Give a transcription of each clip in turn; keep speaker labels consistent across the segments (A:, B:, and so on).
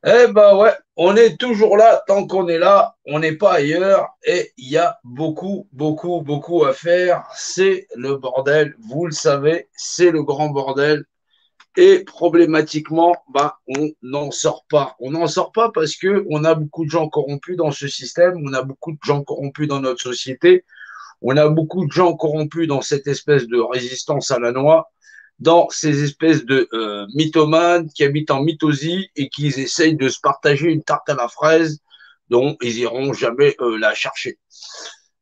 A: Eh ben ouais, on est toujours là, tant qu'on est là, on n'est pas ailleurs et il y a beaucoup, beaucoup, beaucoup à faire. C'est le bordel, vous le savez, c'est le grand bordel. Et problématiquement, bah, on n'en sort pas. On n'en sort pas parce que on a beaucoup de gens corrompus dans ce système, on a beaucoup de gens corrompus dans notre société, on a beaucoup de gens corrompus dans cette espèce de résistance à la noix, dans ces espèces de mythomanes qui habitent en mythosie et qui essayent de se partager une tarte à la fraise dont ils iront jamais la chercher.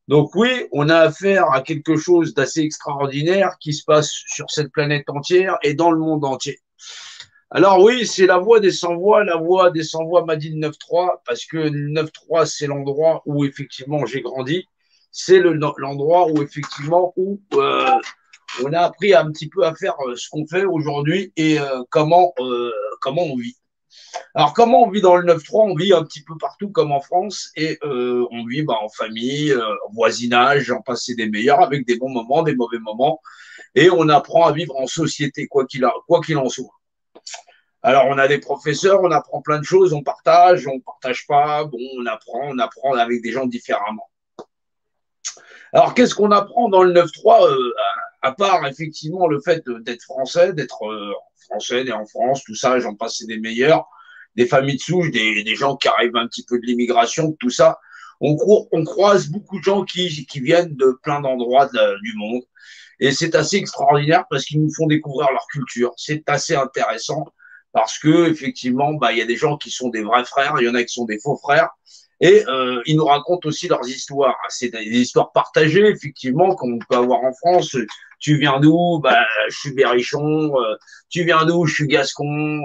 A: Donc oui, on a affaire à quelque chose d'assez extraordinaire qui se passe sur cette planète entière et dans le monde entier. Alors oui, c'est la voix des sans-voix. La voix des sans-voix m'a dit le 9-3 parce que le 9-3, c'est l'endroit où effectivement j'ai grandi. C'est l'endroit où effectivement on a appris un petit peu à faire ce qu'on fait aujourd'hui et comment on vit. Alors comment on vit dans le 9-3? On vit un petit peu partout comme en France et on vit en famille, en voisinage, j'en passe des meilleurs avec des bons moments, des mauvais moments et on apprend à vivre en société quoi qu'il en soit. Alors, on a des professeurs, on apprend plein de choses, on partage pas, bon, on apprend avec des gens différemment. Alors, qu'est-ce qu'on apprend dans le 9-3 à part effectivement le fait d'être français, d'être français, né en France, tout ça, j'en passe des meilleurs, des familles de souche, des gens qui arrivent un petit peu de l'immigration, tout ça. On croise beaucoup de gens qui viennent de plein d'endroits du monde. Et c'est assez extraordinaire parce qu'ils nous font découvrir leur culture. C'est assez intéressant parce que effectivement, bah, il y a des gens qui sont des vrais frères, il y en a qui sont des faux frères, et ils nous racontent aussi leurs histoires. C'est des histoires partagées, effectivement, qu'on peut avoir en France. Tu viens d'où? Bah, je suis berrichon. Tu viens d'où? Je suis gascon.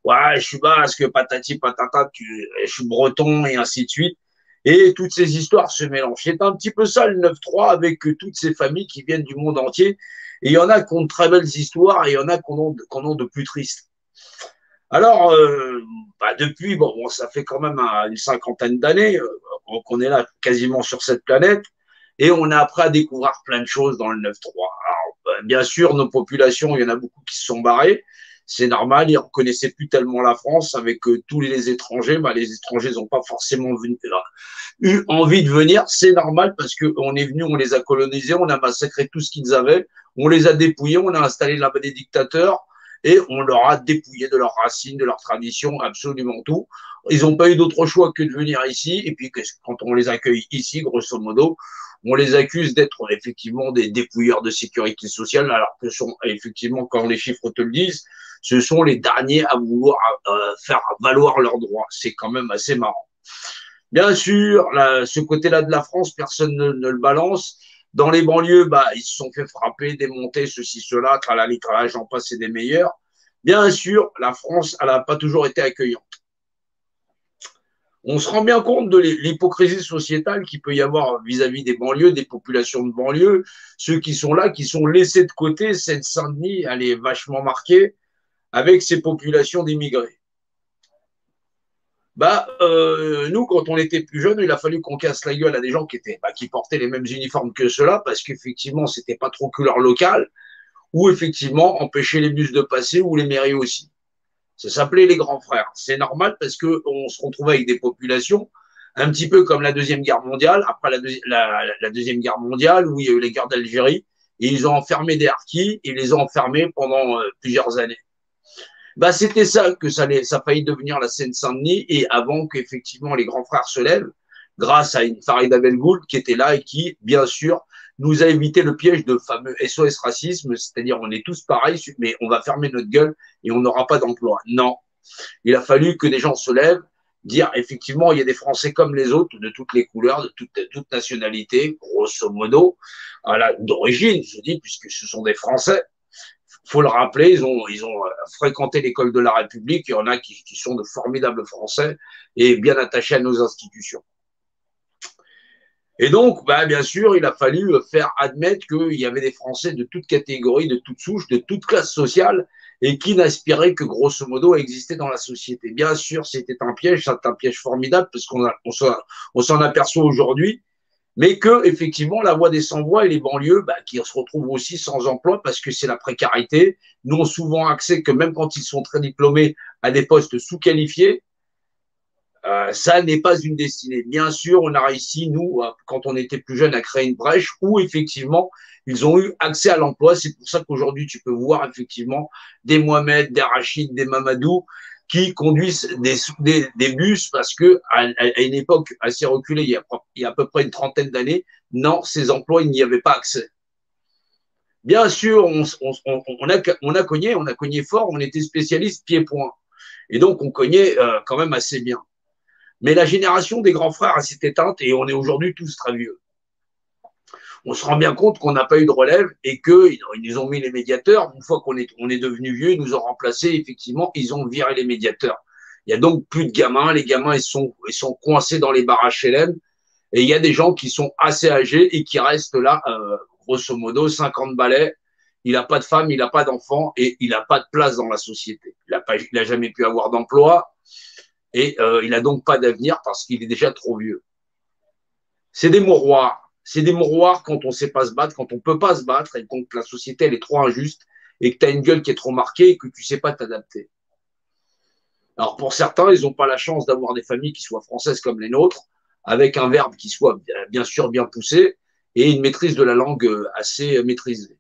A: Ouais, je suis basque, patati patata. Je suis breton et ainsi de suite. Et toutes ces histoires se mélangent. C'est un petit peu ça le 9-3 avec toutes ces familles qui viennent du monde entier. Et il y en a qui ont de très belles histoires et il y en a qui en ont de plus tristes. Alors, bah depuis, bon, ça fait quand même une cinquantaine d'années qu'on est là quasiment sur cette planète et on a appris à découvrir plein de choses dans le 9-3. Alors, bien sûr, nos populations, il y en a beaucoup qui se sont barrés. C'est normal, ils ne reconnaissaient plus tellement la France avec tous les étrangers. Bah, les étrangers n'ont pas forcément eu envie de venir. C'est normal parce qu'on est venu, on les a colonisés, on a massacré tout ce qu'ils avaient, on les a dépouillés, on a installé là-bas des dictateurs et on leur a dépouillé de leurs racines, de leurs traditions, absolument tout. Ils n'ont pas eu d'autre choix que de venir ici. Et puis, quand on les accueille ici, grosso modo, on les accuse d'être effectivement des dépouilleurs de sécurité sociale, alors que sont effectivement, quand les chiffres te le disent, ce sont les derniers à vouloir faire valoir leurs droits. C'est quand même assez marrant. Bien sûr, ce côté-là de la France, personne ne le balance. Dans les banlieues, bah, ils se sont fait frapper, démonter, ceci, cela, tralali, tralala, j'en passe, et des meilleurs. Bien sûr, la France, elle n'a pas toujours été accueillante. On se rend bien compte de l'hypocrisie sociétale qu'il peut y avoir vis-à-vis des banlieues, des populations de banlieue, ceux qui sont là, qui sont laissés de côté. Seine-Saint-Denis, elle est vachement marquée avec ces populations d'immigrés. Bah, nous, quand on était plus jeunes, il a fallu qu'on casse la gueule à des gens qui portaient les mêmes uniformes que ceux-là, parce qu'effectivement, c'était pas trop couleur locale, ou effectivement, empêcher les bus de passer, ou les mairies aussi. Ça s'appelait les grands frères. C'est normal parce qu'on se retrouvait avec des populations, un petit peu comme la Deuxième Guerre mondiale, après la Deuxième Guerre mondiale, où il y a eu les guerres d'Algérie, et ils ont enfermé des harkis, et les ont enfermés pendant plusieurs années. Bah, c'était ça que ça a failli devenir la Seine-Saint-Denis et avant qu'effectivement les grands frères se lèvent, grâce à une Farida Belgoul qui était là et qui, bien sûr, nous a évité le piège de fameux SOS racisme, c'est-à-dire on est tous pareils, mais on va fermer notre gueule et on n'aura pas d'emploi. Non, il a fallu que des gens se lèvent, dire effectivement il y a des Français comme les autres, de toutes les couleurs, de toutes nationalités, grosso modo, d'origine, je dis, puisque ce sont des Français, faut le rappeler, ils ont fréquenté l'école de la République. Il y en a qui sont de formidables Français et bien attachés à nos institutions. Et donc, bah, bien sûr, il a fallu faire admettre qu'il y avait des Français de toutes catégories, de toutes souches, de toutes classes sociales et qui n'aspiraient que grosso modo à exister dans la société. Bien sûr, c'était un piège, c'est un piège formidable parce on s'en aperçoit aujourd'hui, mais que effectivement la voie des sans-voix et les banlieues qui se retrouvent aussi sans emploi parce que c'est la précarité, n'ont souvent accès que même quand ils sont très diplômés à des postes sous-qualifiés Ça n'est pas une destinée. Bien sûr, on a réussi, nous, quand on était plus jeunes, à créer une brèche où, effectivement, ils ont eu accès à l'emploi. C'est pour ça qu'aujourd'hui, tu peux voir, effectivement, des Mohamed, des Rachid, des Mamadou qui conduisent des bus parce que à une époque assez reculée, il y a à peu près une trentaine d'années, non, ces emplois, il n'y avait pas accès. Bien sûr, on a cogné fort, on était spécialiste pied-point. Et donc, on cognait quand même assez bien. Mais la génération des grands frères s'est éteinte et on est aujourd'hui tous très vieux. On se rend bien compte qu'on n'a pas eu de relève et qu'ils nous ont mis les médiateurs. Une fois on est devenu vieux, ils nous ont remplacés. Effectivement, ils ont viré les médiateurs. Il y a donc plus de gamins. Les gamins, ils sont coincés dans les barrages HLM. Et il y a des gens qui sont assez âgés et qui restent là, grosso modo, 50 balais. Il n'a pas de femme, il n'a pas d'enfant et il n'a pas de place dans la société. Il n'a jamais pu avoir d'emploi et il n'a donc pas d'avenir parce qu'il est déjà trop vieux. C'est des mouroirs. C'est des mouroirs quand on ne sait pas se battre, quand on ne peut pas se battre et quand la société elle est trop injuste et que tu as une gueule qui est trop marquée et que tu ne sais pas t'adapter. Alors pour certains, ils n'ont pas la chance d'avoir des familles qui soient françaises comme les nôtres, avec un verbe qui soit bien sûr bien poussé et une maîtrise de la langue assez maîtrisée.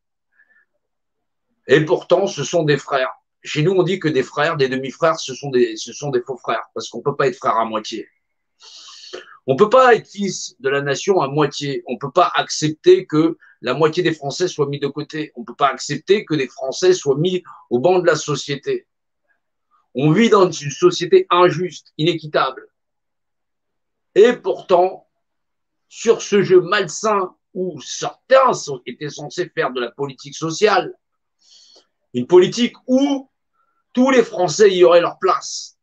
A: Et pourtant, ce sont des frères. Chez nous, on dit que des frères, des demi-frères, ce sont des faux frères, parce qu'on ne peut pas être frère à moitié. On ne peut pas être fils de la nation à moitié. On ne peut pas accepter que la moitié des Français soient mis de côté. On ne peut pas accepter que des Français soient mis au banc de la société. On vit dans une société injuste, inéquitable. Et pourtant, sur ce jeu malsain où certains étaient censés faire de la politique sociale, une politique où tous les Français y auraient leur place.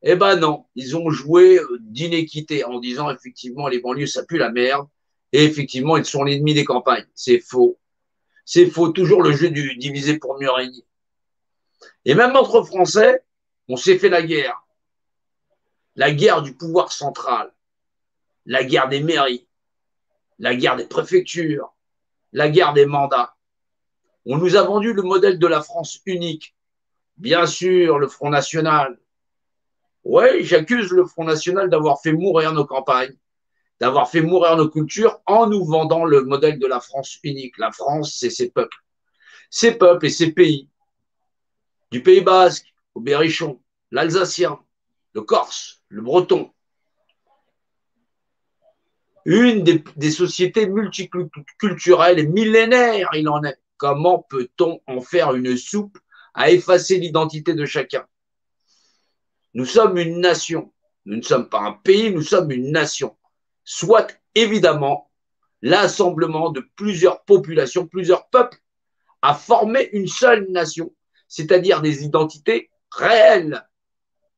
A: Eh ben non, ils ont joué d'inéquité en disant effectivement les banlieues ça pue la merde et effectivement ils sont l'ennemi des campagnes. C'est faux. C'est faux, toujours le jeu du diviser pour mieux régner. Et même entre Français, on s'est fait la guerre du pouvoir central, la guerre des mairies, la guerre des préfectures, la guerre des mandats. On nous a vendu le modèle de la France unique. Bien sûr, le Front National. Oui, j'accuse le Front National d'avoir fait mourir nos campagnes, d'avoir fait mourir nos cultures en nous vendant le modèle de la France unique. La France, c'est ses peuples et ses pays. Du Pays Basque au Berrichon, l'Alsacien, le Corse, le Breton. Une des sociétés multiculturelles et millénaires, il en est. Comment peut-on en faire une soupe à effacer l'identité de chacun? Nous sommes une nation. Nous ne sommes pas un pays, nous sommes une nation. Soit évidemment l'assemblement de plusieurs populations, plusieurs peuples, à former une seule nation, c'est-à-dire des identités réelles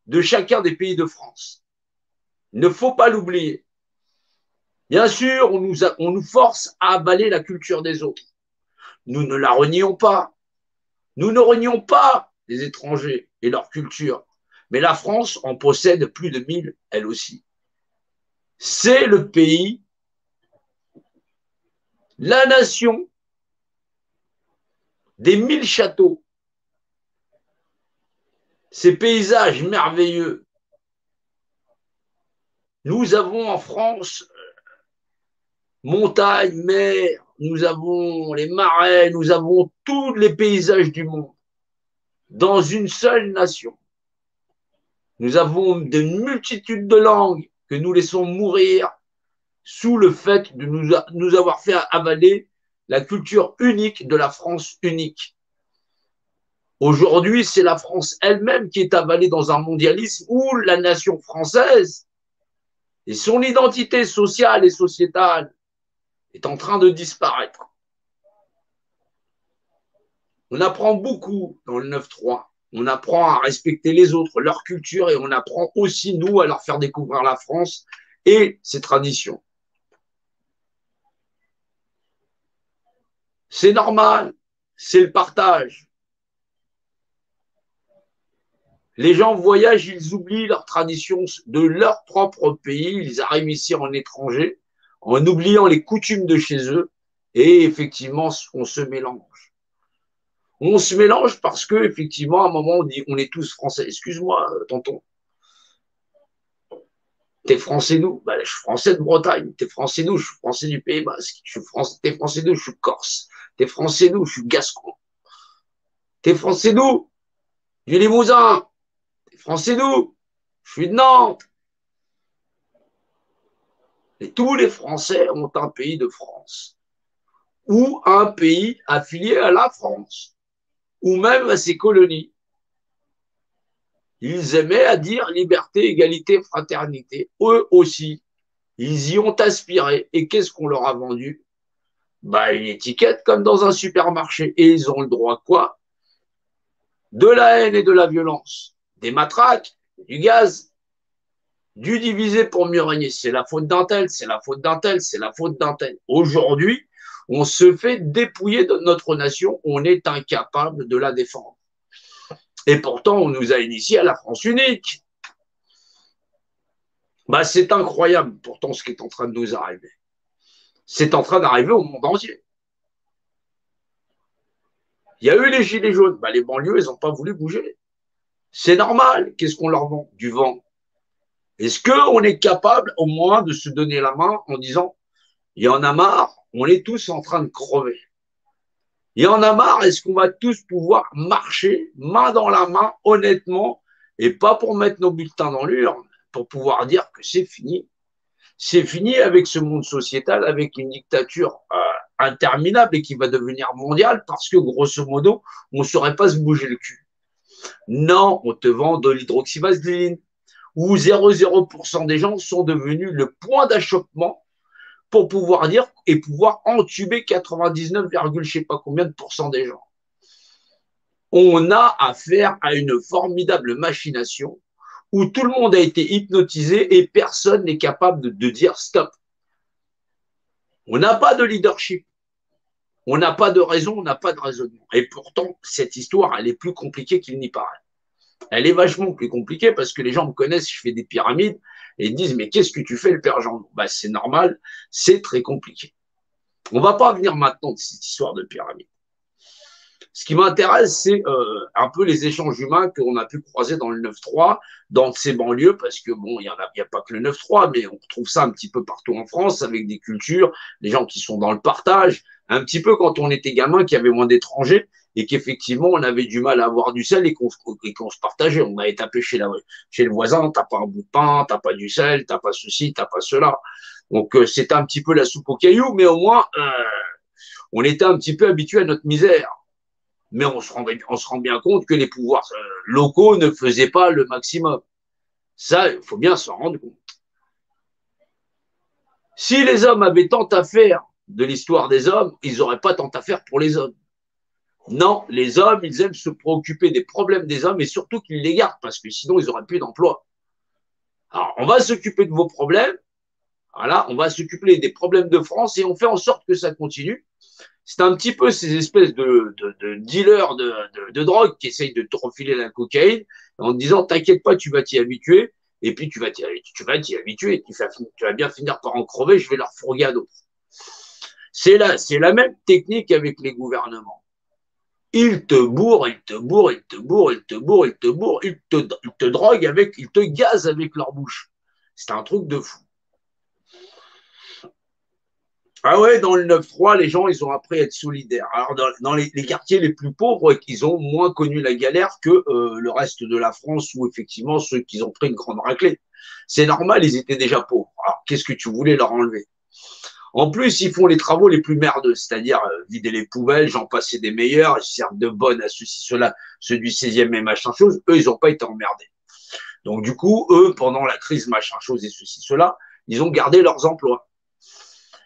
A: de chacun des pays de France. Il ne faut pas l'oublier. Bien sûr, on nous force à avaler la culture des autres. Nous ne la renions pas. Nous ne renions pas les étrangers et leur culture. Mais la France en possède plus de 1000, elle aussi. C'est le pays, la nation des 1000 châteaux. Ces paysages merveilleux. Nous avons en France montagne, mer, nous avons les marais, nous avons tous les paysages du monde dans une seule nation. Nous avons de multitudes de langues que nous laissons mourir sous le fait de nous avoir fait avaler la culture unique de la France unique. Aujourd'hui, c'est la France elle-même qui est avalée dans un mondialisme où la nation française et son identité sociale et sociétale est en train de disparaître. On apprend beaucoup dans le 9-3. On apprend à respecter les autres, leur culture, et on apprend aussi, nous, à leur faire découvrir la France et ses traditions. C'est normal, c'est le partage. Les gens voyagent, ils oublient leurs traditions de leur propre pays, ils arrivent ici en étranger, en oubliant les coutumes de chez eux, et effectivement, on se mélange. On se mélange parce que, effectivement, à un moment, on dit on est tous français. Excuse-moi, tonton. T'es français d'où? Ben, je suis français de Bretagne. T'es français d'où? Je suis français du Pays Basque. T'es français d'où? Je suis corse. T'es français d'où? Je suis gascon. T'es français d'où? Du Limousin. T'es français d'où? Je suis de Nantes. Et tous les Français ont un pays de France ou un pays affilié à la France ou même à ses colonies. Ils aimaient à dire liberté, égalité, fraternité. Eux aussi, ils y ont aspiré. Et qu'est-ce qu'on leur a vendu? Bah, une étiquette comme dans un supermarché. Et ils ont le droit quoi? De la haine et de la violence. Des matraques, du gaz, du diviser pour mieux régner. C'est la faute d'un tel, c'est la faute d'un tel, c'est la faute d'un tel. Aujourd'hui, on se fait dépouiller de notre nation. On est incapable de la défendre. Et pourtant, on nous a initiés à la France unique. Bah, c'est incroyable, pourtant, ce qui est en train de nous arriver. C'est en train d'arriver au monde entier. Il y a eu les gilets jaunes. Bah, les banlieues, elles n'ont pas voulu bouger. C'est normal. Qu'est-ce qu'on leur vend? Du vent. Est-ce qu'on est capable, au moins, de se donner la main en disant, il y en a marre, on est tous en train de crever. Il y en a marre, est-ce qu'on va tous pouvoir marcher, main dans la main, honnêtement, et pas pour mettre nos bulletins dans l'urne, pour pouvoir dire que c'est fini. C'est fini avec ce monde sociétal, avec une dictature interminable et qui va devenir mondiale parce que, grosso modo, on ne saurait pas se bouger le cul. Non, on te vend de l'hydroxyvaseline, où 0,0% des gens sont devenus le point d'achoppement pour pouvoir dire et pouvoir entuber 99, je sais pas combien de pourcents des gens. On a affaire à une formidable machination où tout le monde a été hypnotisé et personne n'est capable de dire stop. On n'a pas de leadership. On n'a pas de raison, on n'a pas de raisonnement. Et pourtant, cette histoire, elle est plus compliquée qu'il n'y paraît. Elle est vachement plus compliquée parce que les gens me connaissent, je fais des pyramides et ils disent, mais qu'est-ce que tu fais, le père Jean? Bah, c'est normal, c'est très compliqué. On ne va pas venir maintenant de cette histoire de pyramide. Ce qui m'intéresse, c'est un peu les échanges humains qu'on a pu croiser dans le 9-3, dans ces banlieues, parce que bon, il n'y a pas que le 9-3, mais on retrouve ça un petit peu partout en France, avec des cultures, des gens qui sont dans le partage, un petit peu quand on était gamin, qu'il y avait moins d'étrangers, et qu'effectivement, on avait du mal à avoir du sel et qu'on se partageait. On allait taper chez le voisin, t'as pas un bout de pain, t'as pas du sel, t'as pas ceci, t'as pas cela. Donc, c'était un petit peu la soupe aux cailloux, mais au moins, on était un petit peu habitué à notre misère. Mais on se rend bien compte que les pouvoirs locaux ne faisaient pas le maximum. Ça, il faut bien s'en rendre compte. Si les hommes avaient tant à faire de l'histoire des hommes, ils n'auraient pas tant à faire pour les hommes. Non, les hommes, ils aiment se préoccuper des problèmes des hommes et surtout qu'ils les gardent parce que sinon, ils n'auraient plus d'emploi. Alors, on va s'occuper de vos problèmes. Voilà, on va s'occuper des problèmes de France et on fait en sorte que ça continue. C'est un petit peu ces espèces de dealers de drogue qui essayent de te refiler la cocaïne en te disant t'inquiète pas, tu vas t'y habituer et puis tu vas t'y habituer, tu vas bien finir par en crever, je vais leur fourguer à d'autres. C'est la même technique avec les gouvernements. Ils te bourrent, ils te bourrent, ils te bourrent, ils te bourrent, ils te bourrent, ils te droguent avec, ils te gazent avec leur bouche. C'est un truc de fou. Ah ouais, dans le 9-3, les gens, ils ont appris à être solidaires. Alors, dans les quartiers les plus pauvres, ils ont moins connu la galère que le reste de la France, où effectivement, ceux qui ont pris une grande raclée. C'est normal, ils étaient déjà pauvres. Alors, qu'est-ce que tu voulais leur enlever? En plus, ils font les travaux les plus merdeux, c'est-à-dire vider les poubelles, j'en passais des meilleurs, ils servent de bonnes à ceci, cela, ceux du 16e et machin chose. Eux, ils n'ont pas été emmerdés. Donc, du coup, eux, pendant la crise machin chose et ceci, cela, ils ont gardé leurs emplois.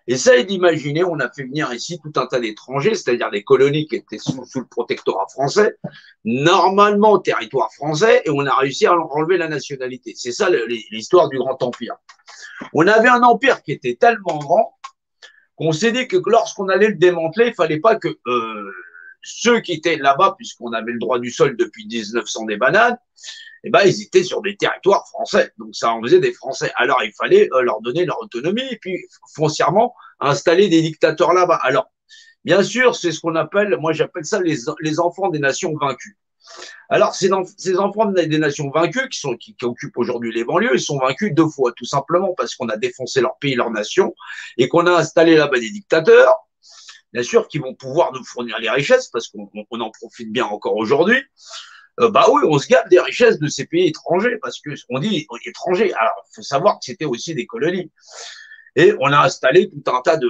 A: Essayez d'imaginer, on a fait venir ici tout un tas d'étrangers, c'est-à-dire des colonies qui étaient sous le protectorat français, normalement au territoire français, et on a réussi à leur enlever la nationalité. C'est ça l'histoire du Grand Empire. On avait un empire qui était tellement grand qu'on s'est dit que lorsqu'on allait le démanteler, il fallait pas que ceux qui étaient là-bas, puisqu'on avait le droit du sol depuis 1900 des bananes, eh ben, ils étaient sur des territoires français. Donc, ça en faisait des Français. Alors, il fallait leur donner leur autonomie et puis, foncièrement, installer des dictateurs là-bas. Alors, bien sûr, c'est ce qu'on appelle, moi, j'appelle ça les enfants des nations vaincues. Alors, ces enfants des nations vaincues qui occupent aujourd'hui les banlieues, ils sont vaincus deux fois, tout simplement parce qu'on a défoncé leur pays, leur nation, et qu'on a installé là-bas des dictateurs, bien sûr, qui vont pouvoir nous fournir les richesses, parce qu'on en profite bien encore aujourd'hui. Bah oui, on se gâte des richesses de ces pays étrangers, parce que on dit étrangers. Alors, il faut savoir que c'était aussi des colonies. Et on a installé tout un tas de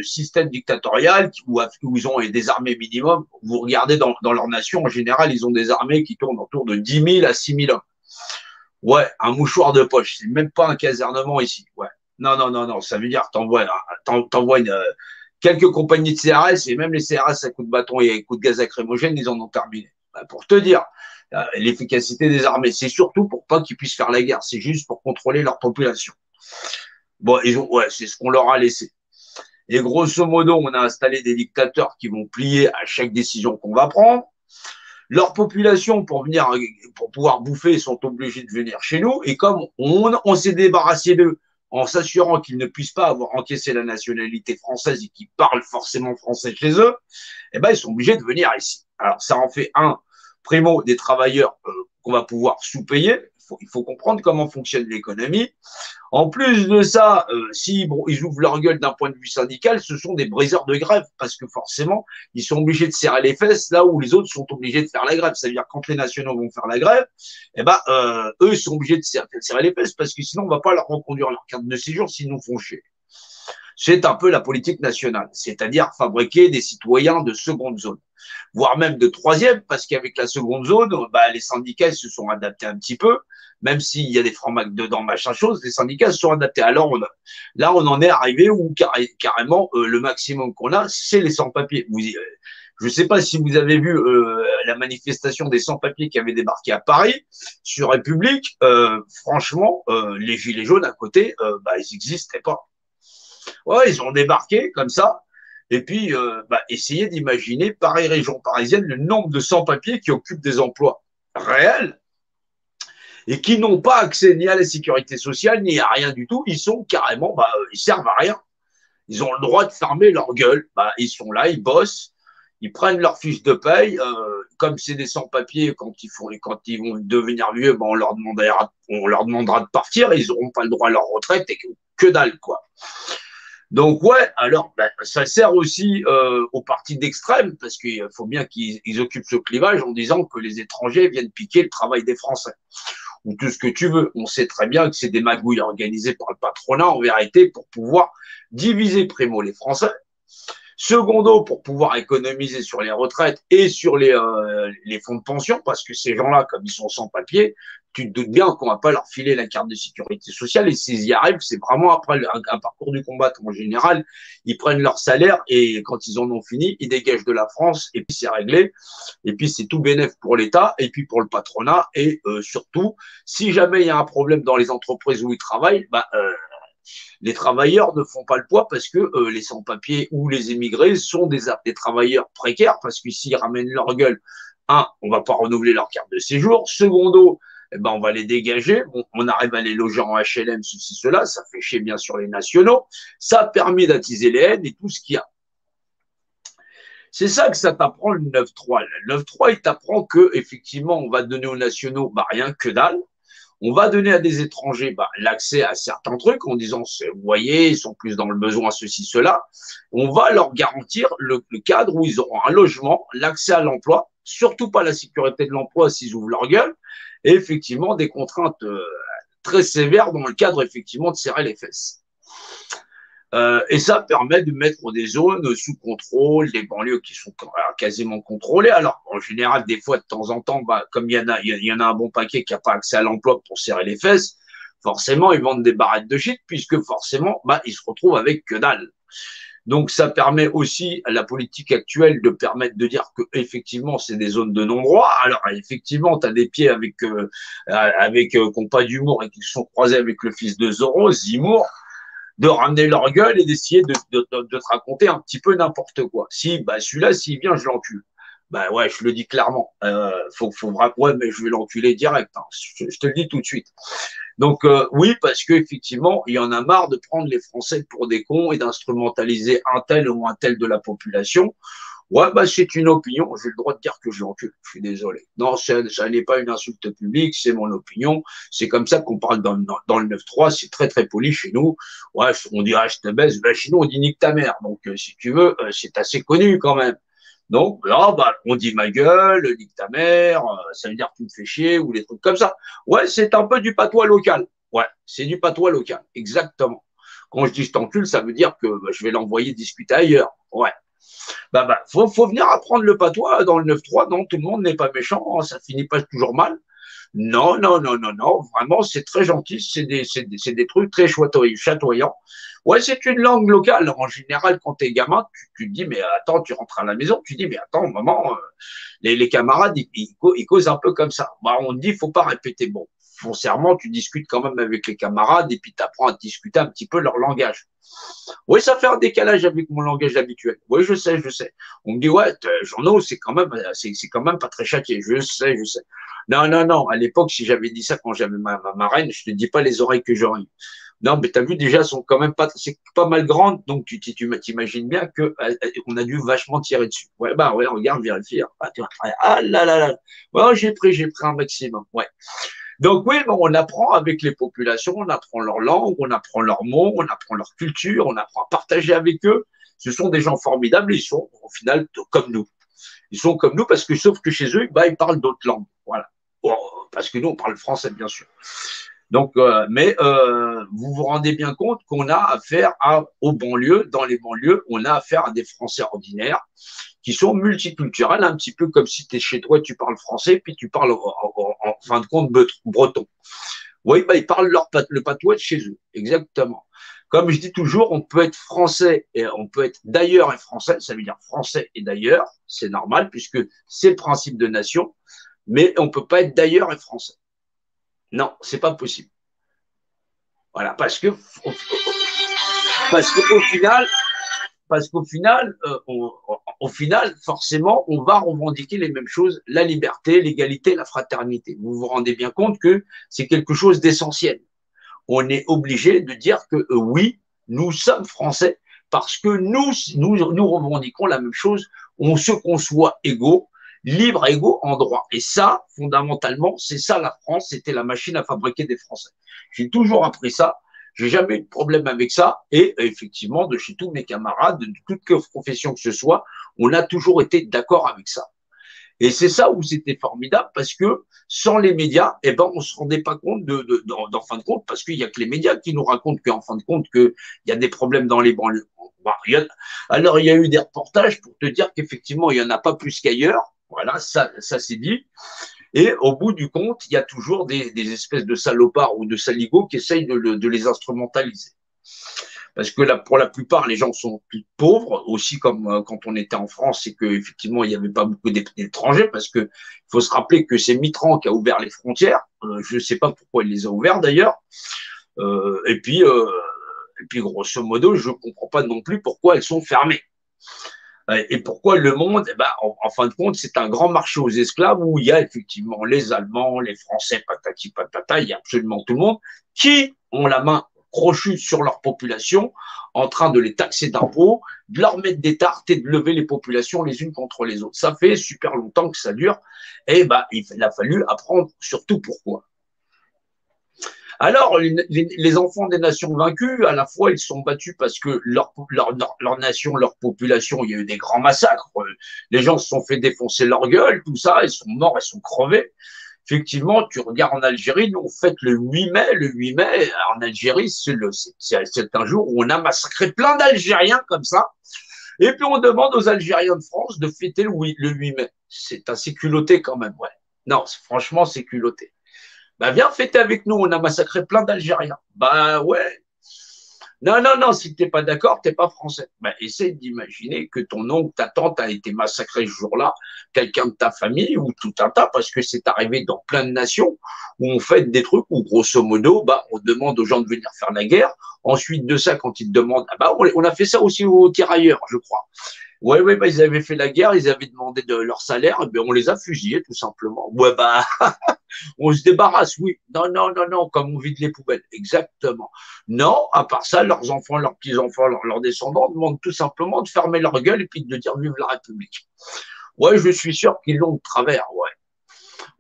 A: systèmes dictatoriaux où ils ont des armées minimum. Vous regardez dans leur nation, en général, ils ont des armées qui tournent autour de 10 000 à 6 000 hommes. Ouais, un mouchoir de poche. C'est même pas un casernement ici. Ouais. Non, non, non, non. Ça veut dire que t'envoies quelques compagnies de CRS et même les CRS à coups de bâton et à coups de gaz lacrymogène, ils en ont terminé. Bah, pour te dire, l'efficacité des armées, c'est surtout pour pas qu'ils puissent faire la guerre. C'est juste pour contrôler leur population. Bon, ouais, c'est ce qu'on leur a laissé. Et grosso modo, on a installé des dictateurs qui vont plier à chaque décision qu'on va prendre. Leur population, pour pouvoir bouffer, sont obligés de venir chez nous. Et comme on s'est débarrassé d'eux en s'assurant qu'ils ne puissent pas avoir encaissé la nationalité française et qu'ils parlent forcément français chez eux, eh ben, ils sont obligés de venir ici. Alors, ça en fait primo, des travailleurs qu'on va pouvoir sous-payer. Il faut comprendre comment fonctionne l'économie. En plus de ça, si bon, ils ouvrent leur gueule d'un point de vue syndical, ce sont des briseurs de grève parce que forcément, ils sont obligés de serrer les fesses là où les autres sont obligés de faire la grève. C'est-à-dire quand les nationaux vont faire la grève, eh ben, eux, ils sont obligés de serrer les fesses parce que sinon, on va pas leur reconduire leur carte de séjour s'ils nous font chier. C'est un peu la politique nationale, c'est-à-dire fabriquer des citoyens de seconde zone, voire même de troisième, parce qu'avec la seconde zone, bah, les syndicats se sont adaptés un petit peu, même s'il y a des francs-macs dedans, machin chose, les syndicats se sont adaptés. Alors là, on en est arrivé où carrément le maximum qu'on a, c'est les sans-papiers. Je ne sais pas si vous avez vu la manifestation des sans-papiers qui avaient débarqué à Paris sur République. Franchement, les gilets jaunes à côté, bah, ils n'existaient pas. Ouais, ils ont débarqué comme ça. Et puis, bah, essayez d'imaginer, Paris, région parisienne, le nombre de sans-papiers qui occupent des emplois réels et qui n'ont pas accès ni à la sécurité sociale, ni à rien du tout. Ils sont carrément, bah, ils servent à rien. Ils ont le droit de fermer leur gueule. Bah, ils sont là, ils bossent, ils prennent leur fiche de paye. Comme c'est des sans-papiers, quand ils vont devenir vieux, bah, on leur demandera de partir. Ils n'auront pas le droit à leur retraite et que dalle, quoi. Donc ouais, alors ben, ça sert aussi aux partis d'extrême parce qu'il faut bien qu'ils occupent ce clivage en disant que les étrangers viennent piquer le travail des Français ou tout ce que tu veux. On sait très bien que c'est des magouilles organisées par le patronat en vérité pour pouvoir diviser primo les Français, secondo pour pouvoir économiser sur les retraites et sur les fonds de pension parce que ces gens-là, comme ils sont sans papier, tu te doutes bien qu'on va pas leur filer la carte de sécurité sociale et s'ils y arrivent, c'est vraiment après un parcours du combattant. En général, ils prennent leur salaire et quand ils en ont fini, ils dégagent de la France et puis c'est réglé. Et puis c'est tout bénéf pour l'État et puis pour le patronat et surtout, si jamais il y a un problème dans les entreprises où ils travaillent, bah, les travailleurs ne font pas le poids parce que les sans-papiers ou les immigrés sont des travailleurs précaires parce que s'ils ramènent leur gueule, on va pas renouveler leur carte de séjour. Secondo, eh ben, on va les dégager. On arrive à les loger en HLM, ceci, cela. Ça fait chier, bien sûr, les nationaux. Ça permet d'attiser les haines et tout ce qu'il y a. C'est ça que ça t'apprend le 9-3. Le 9-3, il t'apprend que, effectivement, on va donner aux nationaux, bah, rien que dalle. On va donner à des étrangers bah, l'accès à certains trucs en disant, vous voyez, ils sont plus dans le besoin, ceci, cela. On va leur garantir le cadre où ils auront un logement, l'accès à l'emploi, surtout pas la sécurité de l'emploi s'ils ouvrent leur gueule, et effectivement des contraintes très sévères dans le cadre effectivement de serrer les fesses. Et ça permet de mettre des zones sous contrôle, des banlieues qui sont quasiment contrôlées. Alors, en général, des fois, de temps en temps, bah, comme il y en a un bon paquet qui n'a pas accès à l'emploi pour serrer les fesses, forcément, ils vendent des barrettes de shit, puisque forcément, bah, ils se retrouvent avec que dalle. Donc, ça permet aussi à la politique actuelle de permettre de dire que effectivement, c'est des zones de non-droit. Alors, effectivement, tu as des pieds avec qui n'ont pas d'humour et qui se sont croisés avec le fils de Zorro, Zemmour, de ramener leur gueule et d'essayer de te raconter un petit peu n'importe quoi. Si, bah, celui-là, s'il vient, je l'encule. Bah ouais, je le dis clairement. Ouais, mais je vais l'enculer direct. Hein. Je te le dis tout de suite. Donc oui, parce qu'effectivement, il y en a marre de prendre les Français pour des cons et d'instrumentaliser un tel ou un tel de la population Ouais, bah, c'est une opinion. J'ai le droit de dire que je l'encule. Je suis désolé. Non, ça n'est pas une insulte publique, c'est mon opinion. C'est comme ça qu'on parle dans le 9-3. C'est très, très poli chez nous. Ouais, on dit, ah, je te baise. Ben, chez nous, on dit nique ta mère. Donc, si tu veux, c'est assez connu quand même. Donc, là, bah, on dit ma gueule, nique ta mère, ça veut dire que tu me fais chier ou des trucs comme ça. Ouais, c'est un peu du patois local. Ouais, c'est du patois local. Exactement. Quand je dis je t'encule, ça veut dire que bah, je vais l'envoyer discuter ailleurs. Ouais. Faut venir apprendre le patois dans le 9-3. Non, tout le monde n'est pas méchant, hein, ça finit pas toujours mal. Non, non, non, non, non, vraiment, c'est très gentil, c'est des trucs très chatoyants. Ouais, c'est une langue locale. En général, quand t'es gamin, tu te dis, mais attends, tu rentres à la maison, tu dis, mais attends, maman, les camarades, ils causent un peu comme ça. Bah, on te dit, faut pas répéter. Bon, foncièrement, tu discutes quand même avec les camarades et puis tu apprends à discuter un petit peu leur langage. Oui, ça fait un décalage avec mon langage habituel. Oui, je sais, je sais. On me dit, ouais, journaux, c'est quand même pas très châtié. Je sais, je sais. Non, non, non. À l'époque, si j'avais dit ça quand j'avais ma marraine, je te dis pas les oreilles que j'aurais eues. Non, mais t'as vu, déjà, sont quand même pas, c'est pas mal grandes, donc tu t'imagines bien que on a dû vachement tirer dessus. Ouais, bah ouais, regarde, vérifie. Ah, ah là là là. Ouais, j'ai pris un maximum. Ouais. Donc oui, bon, on apprend avec les populations, on apprend leur langue, on apprend leurs mots, on apprend leur culture, on apprend à partager avec eux. Ce sont des gens formidables, ils sont au final comme nous. Ils sont comme nous parce que sauf que chez eux, bah, ils parlent d'autres langues. Voilà. Bon, parce que nous, on parle français, bien sûr. Donc, vous vous rendez bien compte qu'on a affaire aux banlieues, dans les banlieues, on a affaire à des Français ordinaires qui sont multiculturels, un petit peu comme si tu es chez toi, tu parles français, puis tu parles en fin de compte breton. Oui, bah, ils parlent le patois de chez eux, exactement. Comme je dis toujours, on peut être français et on peut être d'ailleurs et français, ça veut dire français et d'ailleurs, c'est normal puisque c'est le principe de nation, mais on peut pas être d'ailleurs et français. Non, c'est pas possible. Voilà, parce qu'au final, au final, forcément, on va revendiquer les mêmes choses, la liberté, l'égalité, la fraternité. Vous vous rendez bien compte que c'est quelque chose d'essentiel. On est obligé de dire que oui, nous sommes français parce que nous revendiquons la même chose. On se conçoit égaux, libres, égaux en droit. Et ça, fondamentalement, c'est ça la France. C'était la machine à fabriquer des Français. J'ai toujours appris ça. J'ai jamais eu de problème avec ça. Et effectivement, de chez tous mes camarades, de toute profession que ce soit, on a toujours été d'accord avec ça. Et c'est ça où c'était formidable parce que sans les médias, eh ben, on se rendait pas compte d'en fin de compte, parce qu'il y a que les médias qui nous racontent qu'en fin de compte, qu'il y a des problèmes dans les banlieues. Bah, alors, il y a eu des reportages pour te dire qu'effectivement, il y en a pas plus qu'ailleurs. Voilà, ça c'est dit. Et au bout du compte, il y a toujours des espèces de salopards ou de saligots qui essayent de les instrumentaliser. Parce que là, pour la plupart, les gens sont plus pauvres, aussi comme quand on était en France, c'est qu'effectivement, il n'y avait pas beaucoup d'étrangers, parce que il faut se rappeler que c'est Mitterrand qui a ouvert les frontières. Je ne sais pas pourquoi il les a ouvertes d'ailleurs. Et puis, grosso modo, je ne comprends pas non plus pourquoi elles sont fermées. Et pourquoi le monde, eh ben, en fin de compte, c'est un grand marché aux esclaves où il y a effectivement les Allemands, les Français, patati patata, il y a absolument tout le monde qui ont la main crochue sur leur population, en train de les taxer d'impôts, de leur mettre des tartes et de lever les populations les unes contre les autres. Ça fait super longtemps que ça dure. Et ben, il a fallu apprendre surtout pourquoi. Alors, les enfants des nations vaincues, à la fois, ils sont battus parce que leur nation, leur population, il y a eu des grands massacres. Les gens se sont fait défoncer leur gueule, tout ça, ils sont morts, ils sont crevés. Effectivement, tu regardes en Algérie, nous, on fête le 8 mai. Le 8 mai, en Algérie, c'est un jour où on a massacré plein d'Algériens comme ça. Et puis, on demande aux Algériens de France de fêter le 8 mai. C'est assez culotté quand même, ouais. Non, franchement, c'est culotté. Bah, viens fêter avec nous, on a massacré plein d'Algériens. Bah ouais. Non, non, non, si t'es pas d'accord, t'es pas français. Bah, essaie d'imaginer que ton oncle, ta tante a été massacré ce jour-là, quelqu'un de ta famille ou tout un tas, parce que c'est arrivé dans plein de nations où on fait des trucs où, grosso modo, bah, on demande aux gens de venir faire la guerre. Ensuite de ça, quand ils te demandent, ah bah, on a fait ça aussi aux tirailleurs, je crois. Ouais, ouais, bah, ils avaient fait la guerre, ils avaient demandé de leur salaire, et bien on les a fusillés, tout simplement. Ouais, bah, on se débarrasse, oui. Non, non, non, non, comme on vide les poubelles. Exactement. Non, à part ça, leurs enfants, leurs petits-enfants, leurs descendants demandent tout simplement de fermer leur gueule et puis de dire vive la République. Ouais, je suis sûr qu'ils l'ont de travers, ouais.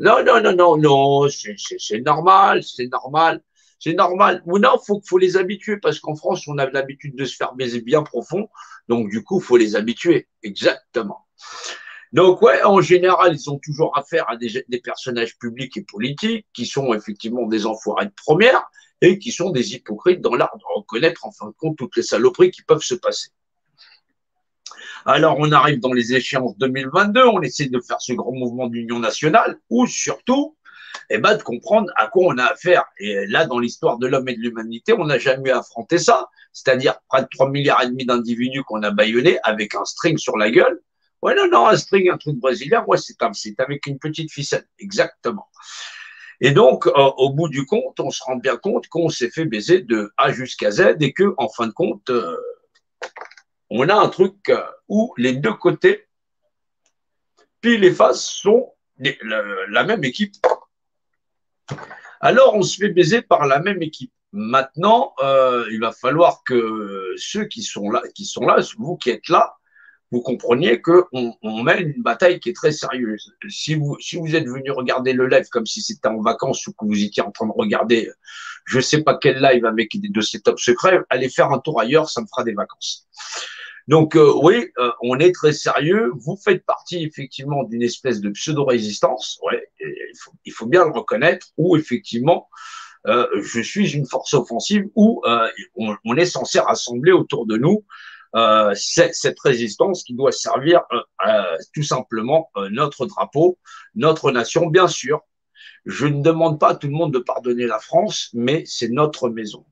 A: Non, non, non, non, non, c'est normal, c'est normal. C'est normal. Ou non, faut les habituer parce qu'en France, on a l'habitude de se faire baiser bien profond. Donc, du coup, faut les habituer. Exactement. Donc, ouais, en général, ils ont toujours affaire à des personnages publics et politiques qui sont effectivement des enfoirés de première et qui sont des hypocrites dans l'art de reconnaître, en fin de compte, toutes les saloperies qui peuvent se passer. Alors, on arrive dans les échéances 2022, on essaie de faire ce grand mouvement d'union nationale ou surtout, eh ben, de comprendre à quoi on a affaire. Et là, dans l'histoire de l'homme et de l'humanité, on n'a jamais affronté ça, c'est-à-dire près de 3 milliards et demi d'individus qu'on a bâillonnés avec un string sur la gueule. Ouais, non, non, un string, un truc brésilien, ouais, c'est avec une petite ficelle, exactement. Et donc, au bout du compte, on se rend bien compte qu'on s'est fait baiser de A jusqu'à Z et que, en fin de compte, on a un truc où les deux côtés, pile et face, sont la même équipe. Alors, on se fait baiser par la même équipe. Maintenant, il va falloir que ceux qui sont là, vous qui êtes là, vous compreniez qu'on mène une bataille qui est très sérieuse. Si vous êtes venu regarder le live comme si c'était en vacances ou que vous étiez en train de regarder je ne sais pas quel live avec des dossiers top secrets, allez faire un tour ailleurs, ça me fera des vacances. Donc oui, on est très sérieux. Vous faites partie effectivement d'une espèce de pseudo-résistance, ouais, il faut bien le reconnaître, où effectivement je suis une force offensive où on est censé rassembler autour de nous cette résistance qui doit servir tout simplement notre drapeau, notre nation, bien sûr. Je ne demande pas à tout le monde de pardonner la France, mais c'est notre maison.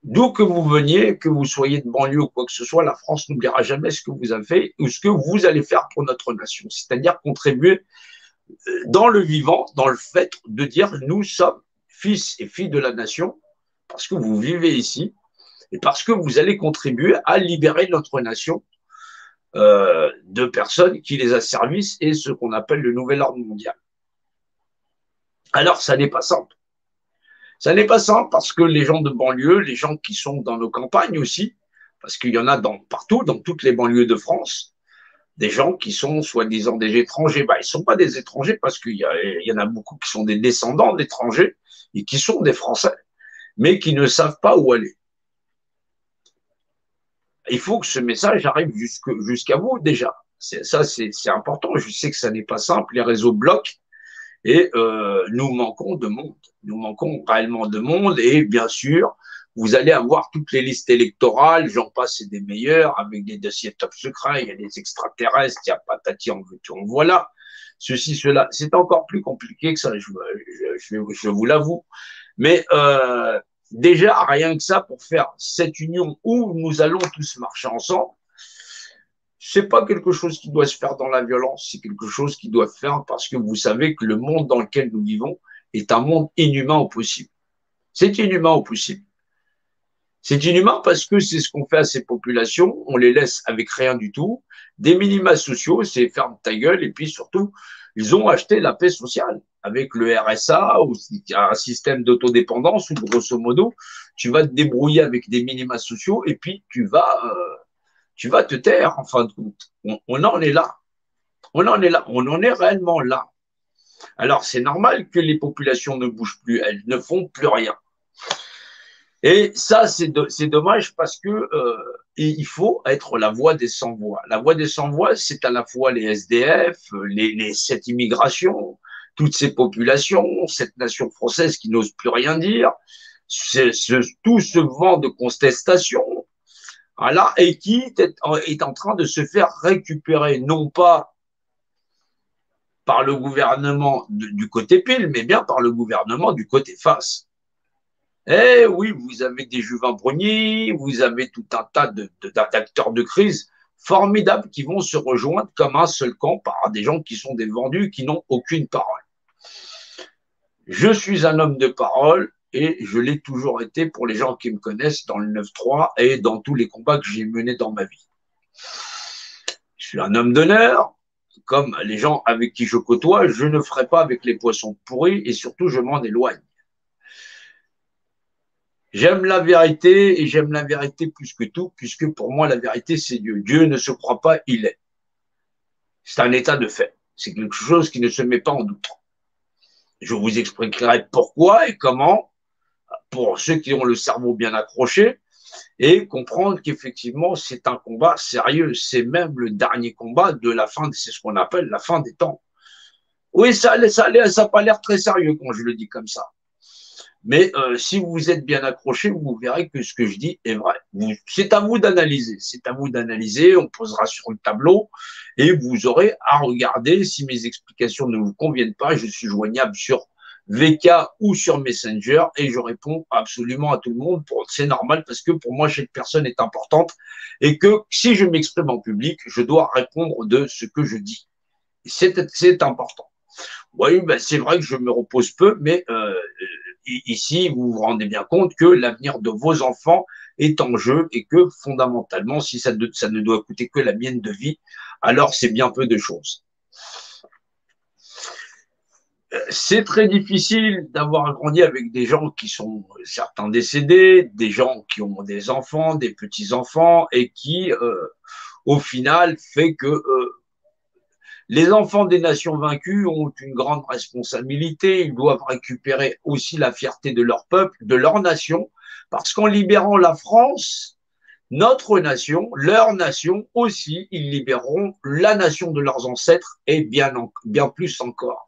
A: D'où que vous veniez, que vous soyez de banlieue ou quoi que ce soit, la France n'oubliera jamais ce que vous avez fait ou ce que vous allez faire pour notre nation. C'est-à-dire contribuer dans le vivant, dans le fait de dire nous sommes fils et filles de la nation parce que vous vivez ici et parce que vous allez contribuer à libérer notre nation de personnes qui les asservissent et ce qu'on appelle le nouvel ordre mondial. Alors, ça n'est pas simple. Ça n'est pas simple parce que les gens de banlieue, les gens qui sont dans nos campagnes aussi, parce qu'il y en a partout, dans toutes les banlieues de France, des gens qui sont soi-disant des étrangers. Bah, ils ne sont pas des étrangers parce y en a beaucoup qui sont des descendants d'étrangers et qui sont des Français, mais qui ne savent pas où aller. Il faut que ce message arrive jusqu'à vous déjà. Ça, c'est important. Je sais que ça n'est pas simple. Les réseaux bloquent et nous manquons de monde. Nous manquons réellement de monde et bien sûr, vous allez avoir toutes les listes électorales, j'en passe et des meilleurs, avec des dossiers top secrets, il y a des extraterrestres, il y a patati en veux-tu, en voilà. Ceci, cela, c'est encore plus compliqué que ça, je vous l'avoue. Mais déjà, rien que ça, pour faire cette union où nous allons tous marcher ensemble, c'est pas quelque chose qui doit se faire dans la violence, c'est quelque chose qui doit se faire parce que vous savez que le monde dans lequel nous vivons est un monde inhumain au possible. C'est inhumain au possible. C'est inhumain parce que c'est ce qu'on fait à ces populations, on les laisse avec rien du tout, des minima sociaux, c'est ferme ta gueule, et puis surtout, ils ont acheté la paix sociale avec le RSA ou un système d'autodépendance où grosso modo, tu vas te débrouiller avec des minima sociaux et puis tu vas te taire en fin de compte. On en est là. On en est là. On en est réellement là. Alors, c'est normal que les populations ne bougent plus. Elles ne font plus rien. Et ça, c'est dommage parce que il faut être la voix des sans-voix. La voix des sans-voix, c'est à la fois les SDF, cette immigration, toutes ces populations, cette nation française qui n'ose plus rien dire, tout ce vent de contestation, voilà, et qui est en train de se faire récupérer, non pas par le gouvernement du côté pile, mais bien par le gouvernement du côté face. Eh oui, vous avez des Juvin Bruni, vous avez tout un tas d'acteurs de crise formidables qui vont se rejoindre comme un seul camp par des gens qui sont des vendus, qui n'ont aucune parole. Je suis un homme de parole et je l'ai toujours été pour les gens qui me connaissent dans le 9-3 et dans tous les combats que j'ai menés dans ma vie. Je suis un homme d'honneur. Comme les gens avec qui je côtoie, je ne ferai pas avec les poissons pourris et surtout, je m'en éloigne. J'aime la vérité et j'aime la vérité plus que tout, puisque pour moi, la vérité, c'est Dieu. Dieu ne se croit pas, il est. C'est un état de fait. C'est quelque chose qui ne se met pas en doute. Je vous expliquerai pourquoi et comment, pour ceux qui ont le cerveau bien accroché, et comprendre qu'effectivement, c'est un combat sérieux. C'est même le dernier combat de la fin, c'est ce qu'on appelle la fin des temps. Oui, ça n'a pas l'air très sérieux quand je le dis comme ça. Mais si vous êtes bien accroché, vous verrez que ce que je dis est vrai. C'est à vous d'analyser. C'est à vous d'analyser. On posera sur le tableau et vous aurez à regarder. Si mes explications ne vous conviennent pas, je suis joignable sur VK ou sur Messenger et je réponds absolument à tout le monde. C'est normal parce que pour moi, chaque personne est importante et que si je m'exprime en public, je dois répondre de ce que je dis. C'est important. Oui, ben c'est vrai que je me repose peu, mais ici, vous vous rendez bien compte que l'avenir de vos enfants est en jeu et que fondamentalement, si ça ne doit coûter que la mienne de vie, alors c'est bien peu de choses. C'est très difficile d'avoir grandi avec des gens qui sont certains décédés, des gens qui ont des enfants, des petits-enfants et qui, au final, fait que les enfants des nations vaincues ont une grande responsabilité. Ils doivent récupérer aussi la fierté de leur peuple, de leur nation, parce qu'en libérant la France, notre nation, leur nation aussi, ils libéreront la nation de leurs ancêtres et bien plus encore.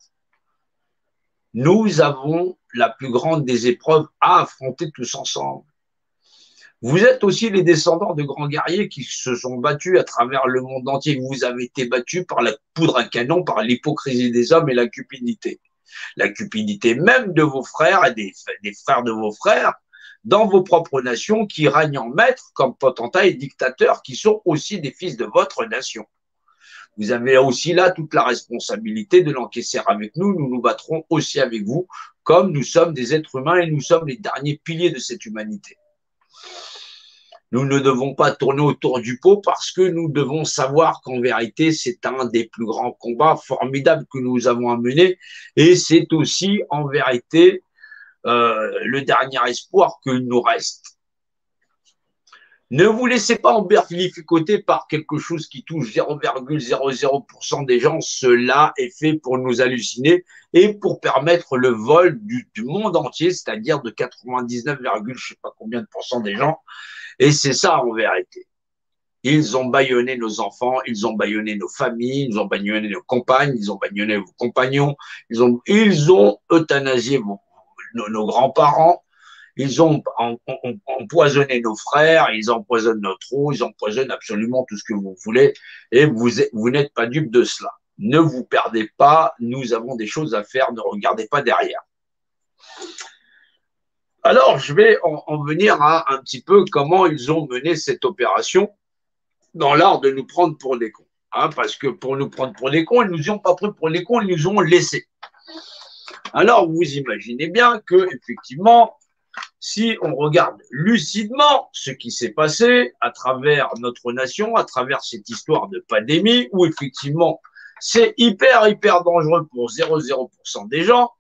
A: Nous avons la plus grande des épreuves à affronter tous ensemble. Vous êtes aussi les descendants de grands guerriers qui se sont battus à travers le monde entier. Vous avez été battus par la poudre à canon, par l'hypocrisie des hommes et la cupidité. La cupidité même de vos frères et des frères de vos frères dans vos propres nations qui règnent en maître comme potentats et dictateurs qui sont aussi des fils de votre nation. Vous avez aussi là toute la responsabilité de l'encaisser avec nous. Nous nous battrons aussi avec vous, comme nous sommes des êtres humains et nous sommes les derniers piliers de cette humanité. Nous ne devons pas tourner autour du pot parce que nous devons savoir qu'en vérité, c'est un des plus grands combats formidables que nous avons à mener et c'est aussi en vérité le dernier espoir qu'il nous reste. Ne vous laissez pas emberlificoter par quelque chose qui touche 0,00% des gens. Cela est fait pour nous halluciner et pour permettre le vol du monde entier, c'est-à-dire de 99, je sais pas combien de pourcents des gens. Et c'est ça en vérité. Ils ont bâillonné nos enfants, ils ont bâillonné nos familles, ils ont bâillonné nos compagnes, ils ont bâillonné vos compagnons, ils ont euthanasié nos grands-parents, ils ont empoisonné nos frères, ils empoisonnent notre eau, ils empoisonnent absolument tout ce que vous voulez et vous n'êtes pas dupes de cela. Ne vous perdez pas, nous avons des choses à faire, ne regardez pas derrière. Alors, je vais en venir à un petit peu comment ils ont mené cette opération dans l'art de nous prendre pour des cons. Hein, parce que pour nous prendre pour des cons, ils ne nous ont pas pris pour des cons, ils nous ont laissés. Alors, vous imaginez bien que, effectivement, si on regarde lucidement ce qui s'est passé à travers notre nation, à travers cette histoire de pandémie, où effectivement, c'est hyper dangereux pour 0,0% des gens.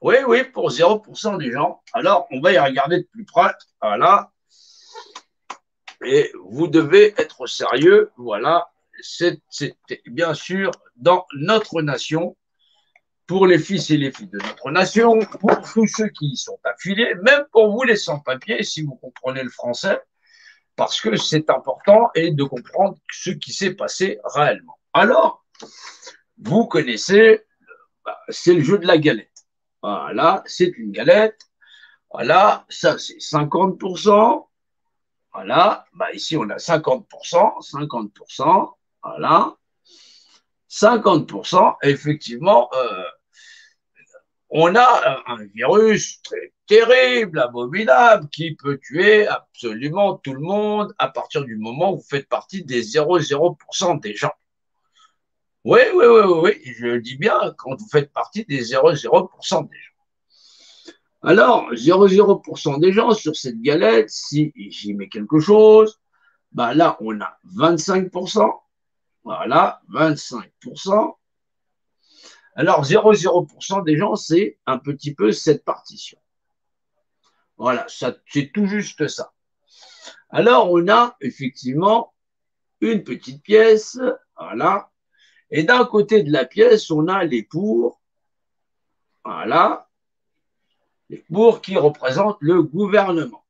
A: Oui, pour 0% des gens. Alors, on va y regarder de plus près. Voilà. Et vous devez être sérieux. Voilà. C'est bien sûr dans notre nation, pour les fils et les filles de notre nation, pour tous ceux qui y sont affiliés, même pour vous les sans-papiers, si vous comprenez le français, parce que c'est important et de comprendre ce qui s'est passé réellement. Alors, vous connaissez, c'est le jeu de la galette. Voilà, c'est une galette. Voilà, ça c'est 50%. Voilà, ici on a 50%, 50%. Voilà, 50%. Effectivement, on a un virus très terrible, abominable, qui peut tuer absolument tout le monde à partir du moment où vous faites partie des 0,0% des gens. Oui, je le dis bien, quand vous faites partie des 0,0% des gens. Alors, 0,0% des gens sur cette galette, si j'y mets quelque chose, là, on a 25%, Voilà, 25%. Alors, 0,0% des gens, c'est un petit peu cette partition. Voilà, c'est tout juste ça. Alors, on a effectivement une petite pièce, voilà. Et d'un côté de la pièce, on a les pour, voilà, les pour qui représentent le gouvernement.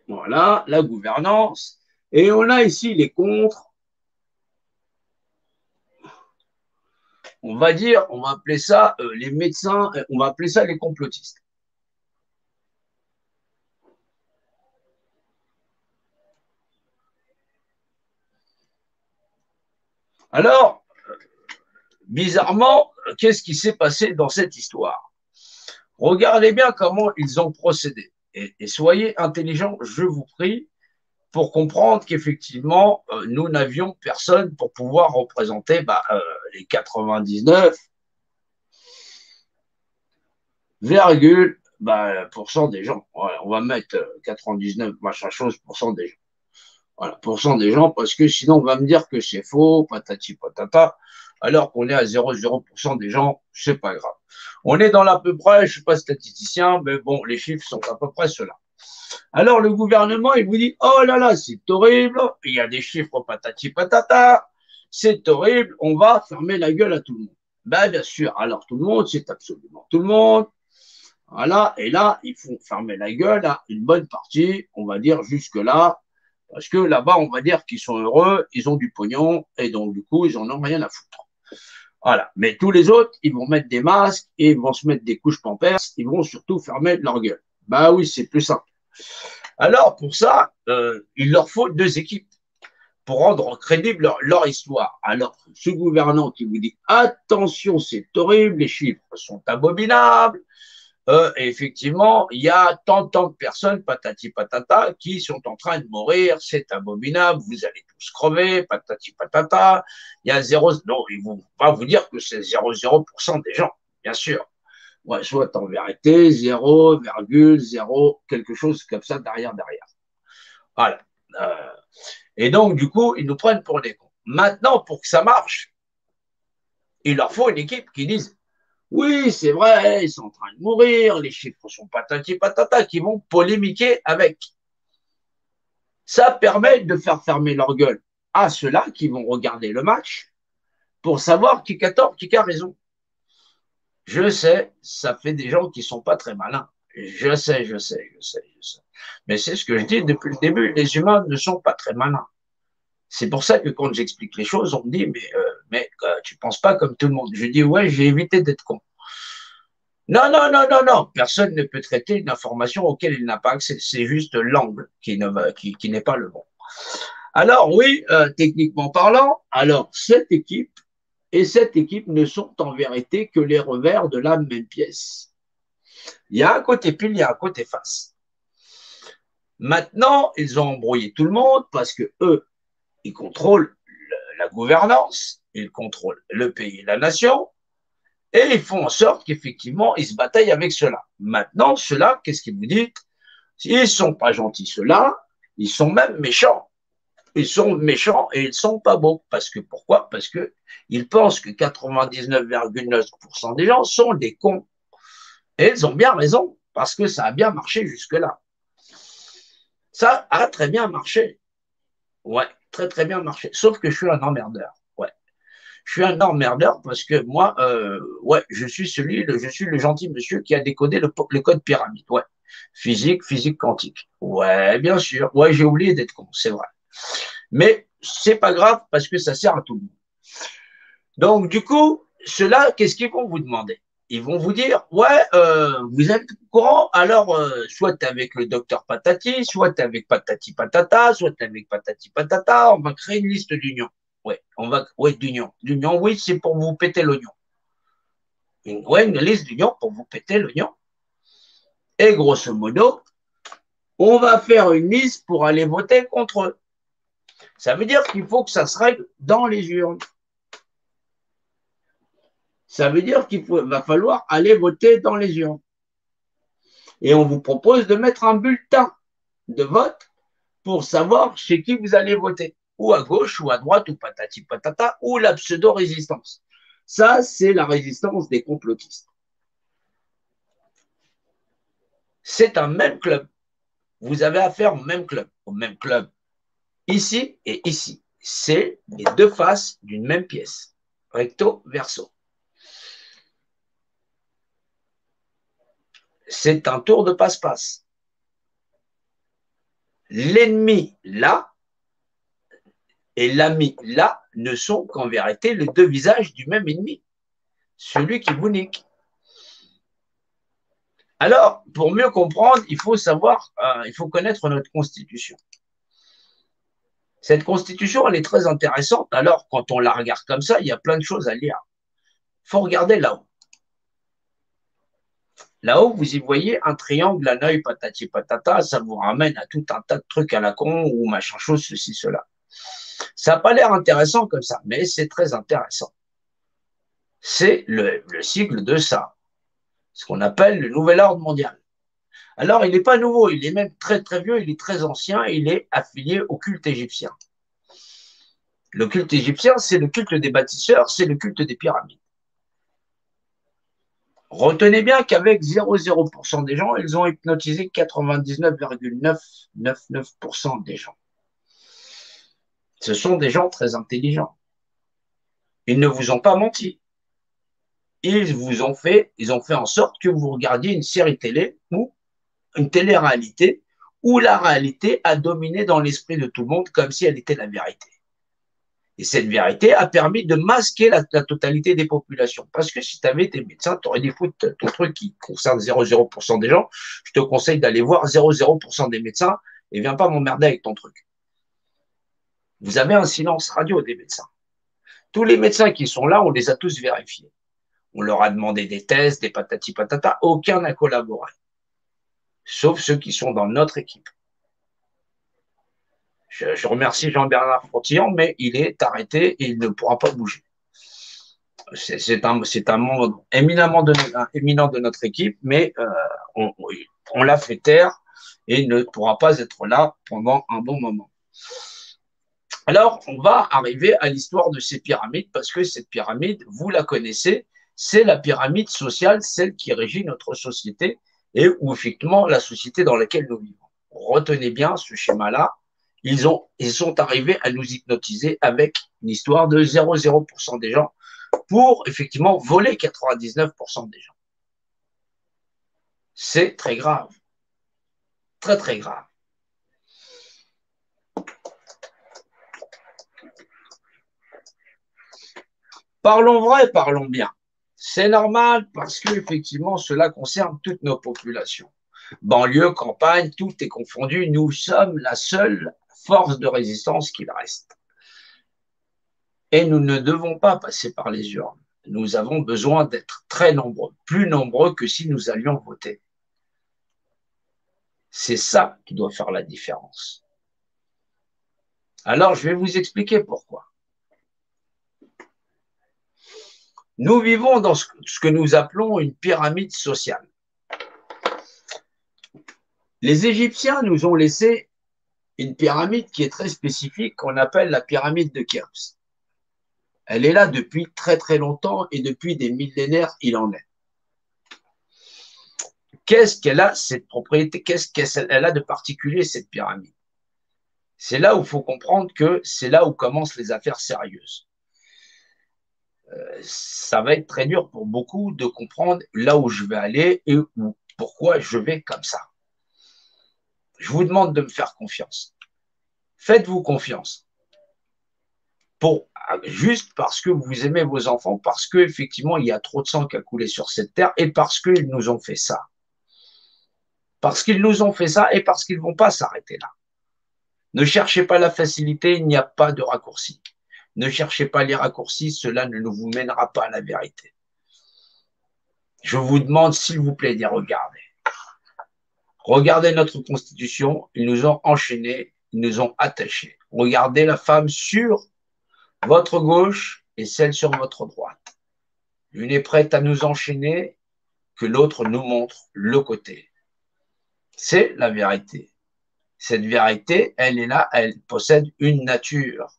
A: Voilà, la gouvernance. Et on a ici les contre. On va dire, on va appeler ça les médecins, on va appeler ça les complotistes. Alors, bizarrement, qu'est-ce qui s'est passé dans cette histoire? Regardez bien comment ils ont procédé. Et soyez intelligents, je vous prie, pour comprendre qu'effectivement, nous n'avions personne pour pouvoir représenter les 99, pourcent des gens. Voilà, on va mettre 99 machin chose pourcent des gens. Voilà, pourcent des gens, parce que sinon on va me dire que c'est faux, patati patata, alors qu'on est à 0,0% des gens, c'est pas grave. On est dans l'à peu près, je suis pas statisticien, mais bon, les chiffres sont à peu près ceux-là. Alors le gouvernement, il vous dit, oh là là, c'est horrible, il y a des chiffres patati patata, c'est horrible, on va fermer la gueule à tout le monde. Ben bien sûr, alors tout le monde, c'est absolument tout le monde. Voilà, et là, ils font fermer la gueule à une bonne partie, on va dire jusque-là, parce que là-bas, on va dire qu'ils sont heureux, ils ont du pognon, et donc du coup, ils en ont rien à foutre. Voilà. Mais tous les autres, ils vont mettre des masques, et ils vont se mettre des couches pampers, ils vont surtout fermer leur gueule. Bah oui, c'est plus simple. Alors, pour ça, il leur faut deux équipes pour rendre crédible leur histoire. Alors, ce gouvernant qui vous dit attention, c'est horrible, les chiffres sont abominables, et effectivement, il y a tant de personnes, patati patata, qui sont en train de mourir, c'est abominable, vous allez tous crever, patati patata. Il y a zéro, non, ils vont pas vous dire que c'est 0,0% des gens, bien sûr. Ouais, soit en vérité 0,0 quelque chose comme ça derrière. Voilà. Euh, et donc, du coup, ils nous prennent pour des cons. Maintenant, pour que ça marche, il leur faut une équipe qui dise oui, c'est vrai, ils sont en train de mourir, les chiffres sont patati patata, qui vont polémiquer avec. Ça permet de faire fermer leur gueule à ceux-là qui vont regarder le match pour savoir qui a tort, qui a raison. Je sais, ça fait des gens qui sont pas très malins. Je sais. Mais c'est ce que je dis depuis le début, les humains ne sont pas très malins. C'est pour ça que quand j'explique les choses, on me dit, mais tu penses pas comme tout le monde. Je dis, ouais, j'ai évité d'être con. Non. Personne ne peut traiter une information auquel il n'a pas accès. C'est juste l'angle qui n'est pas le bon. Alors oui, techniquement parlant, alors cette équipe ne sont en vérité que les revers de la même pièce. Il y a un côté pile, il y a un côté face. Maintenant, ils ont embrouillé tout le monde parce que eux, ils contrôlent la gouvernance, ils contrôlent le pays et la nation, et ils font en sorte qu'effectivement, ils se bataillent avec cela. Maintenant, cela, qu'est-ce qu'ils vous disent? Ils sont pas gentils, ceux-là, ils sont même méchants. Ils sont méchants et ils sont pas beaux. Parce que pourquoi? Parce que ils pensent que 99,9% des gens sont des cons. Et ils ont bien raison, parce que ça a bien marché jusque-là. Ça a très bien marché. Ouais, très bien marché. Sauf que je suis un emmerdeur. Ouais. Je suis un emmerdeur parce que moi, ouais, je suis le gentil monsieur qui a décodé le code pyramide. Ouais. Physique quantique. Ouais, bien sûr. Ouais, j'ai oublié d'être con, c'est vrai. Mais c'est pas grave parce que ça sert à tout le monde. Donc, du coup, ceux-là, qu'est-ce qu'ils vont vous demander? Ils vont vous dire, ouais, vous êtes au courant, alors soit tu es avec le docteur Patati, soit tu es avec Patati Patata, soit tu es avec Patati Patata, on va créer une liste d'unions. Ouais, d'unions. D'unions, oui, c'est pour vous péter l'oignon. Une liste d'unions pour vous péter l'oignon. Et grosso modo, on va faire une liste pour aller voter contre eux. Ça veut dire qu'il faut que ça se règle dans les urnes. Ça veut dire va falloir aller voter dans les urnes. Et on vous propose de mettre un bulletin de vote pour savoir chez qui vous allez voter, ou à gauche, ou à droite, ou patati patata, ou la pseudo-résistance. Ça, c'est la résistance des complotistes. C'est un même club. Vous avez affaire au même club, ici et ici. C'est les deux faces d'une même pièce, recto verso. C'est un tour de passe-passe. L'ennemi là et l'ami là ne sont qu'en vérité les deux visages du même ennemi, celui qui vous nique. Alors, pour mieux comprendre, il faut savoir, il faut connaître notre constitution. Cette constitution, elle est très intéressante. Alors, quand on la regarde comme ça, il y a plein de choses à lire. Il faut regarder là-haut. Là-haut, vous y voyez un triangle, un œil, patati patata, ça vous ramène à tout un tas de trucs à la con ou machin chose, ceci, cela. Ça n'a pas l'air intéressant comme ça, mais c'est très intéressant. C'est le sigle de ça, ce qu'on appelle le nouvel ordre mondial. Alors, il n'est pas nouveau, il est même très très vieux, il est très ancien, il est affilié au culte égyptien. Le culte égyptien, c'est le culte des bâtisseurs, c'est le culte des pyramides. Retenez bien qu'avec 0,0% des gens, ils ont hypnotisé 99,999% des gens. Ce sont des gens très intelligents. Ils ne vous ont pas menti. Ils ont fait en sorte que vous regardiez une série télé ou une télé-réalité où la réalité a dominé dans l'esprit de tout le monde comme si elle était la vérité. Et cette vérité a permis de masquer la totalité des populations. Parce que si tu avais été médecin, tu aurais dit, écoute, ton truc qui concerne 0,0% des gens, je te conseille d'aller voir 0,0% des médecins et viens pas m'emmerder avec ton truc. Vous avez un silence radio des médecins. Tous les médecins qui sont là, on les a tous vérifiés. On leur a demandé des tests, des patati patata, aucun n'a collaboré. Sauf ceux qui sont dans notre équipe. Je remercie Jean-Bernard Frontillon, mais il est arrêté et il ne pourra pas bouger. C'est un membre éminent de notre équipe, mais on l'a fait taire et il ne pourra pas être là pendant un bon moment. Alors, on va arriver à l'histoire de ces pyramides, parce que cette pyramide, vous la connaissez, c'est la pyramide sociale, celle qui régit notre société et où effectivement la société dans laquelle nous vivons. Retenez bien ce schéma-là. Ils sont arrivés à nous hypnotiser avec une histoire de 0,0% des gens pour effectivement voler 99% des gens. C'est très grave. Très, très grave. Parlons vrai, parlons bien. C'est normal parce que effectivement, cela concerne toutes nos populations. Banlieue, campagne, tout est confondu. Nous sommes la seule force de résistance qu'il reste. Et nous ne devons pas passer par les urnes. Nous avons besoin d'être très nombreux, plus nombreux que si nous allions voter. C'est ça qui doit faire la différence. Alors, je vais vous expliquer pourquoi. Nous vivons dans ce que nous appelons une pyramide sociale. Les Égyptiens nous ont laissé une pyramide qui est très spécifique, qu'on appelle la pyramide de Khéops. Elle est là depuis très très longtemps et depuis des millénaires, il en est. Qu'est-ce qu'elle a, cette propriété? Qu'est-ce qu'elle a de particulier, cette pyramide? C'est là où il faut comprendre que c'est là où commencent les affaires sérieuses. Ça va être très dur pour beaucoup de comprendre là où je vais aller et pourquoi je vais comme ça. Je vous demande de me faire confiance. Faites-vous confiance. Juste parce que vous aimez vos enfants, parce qu'effectivement, il y a trop de sang qui a coulé sur cette terre et parce qu'ils nous ont fait ça. Parce qu'ils nous ont fait ça et parce qu'ils ne vont pas s'arrêter là. Ne cherchez pas la facilité, il n'y a pas de raccourci. Ne cherchez pas les raccourcis, cela ne vous mènera pas à la vérité. Je vous demande, s'il vous plaît, d'y regarder. Regardez notre constitution, ils nous ont enchaînés, ils nous ont attachés. Regardez la femme sur votre gauche et celle sur votre droite. L'une est prête à nous enchaîner, que l'autre nous montre le côté. C'est la vérité. Cette vérité, elle est là, elle possède une nature.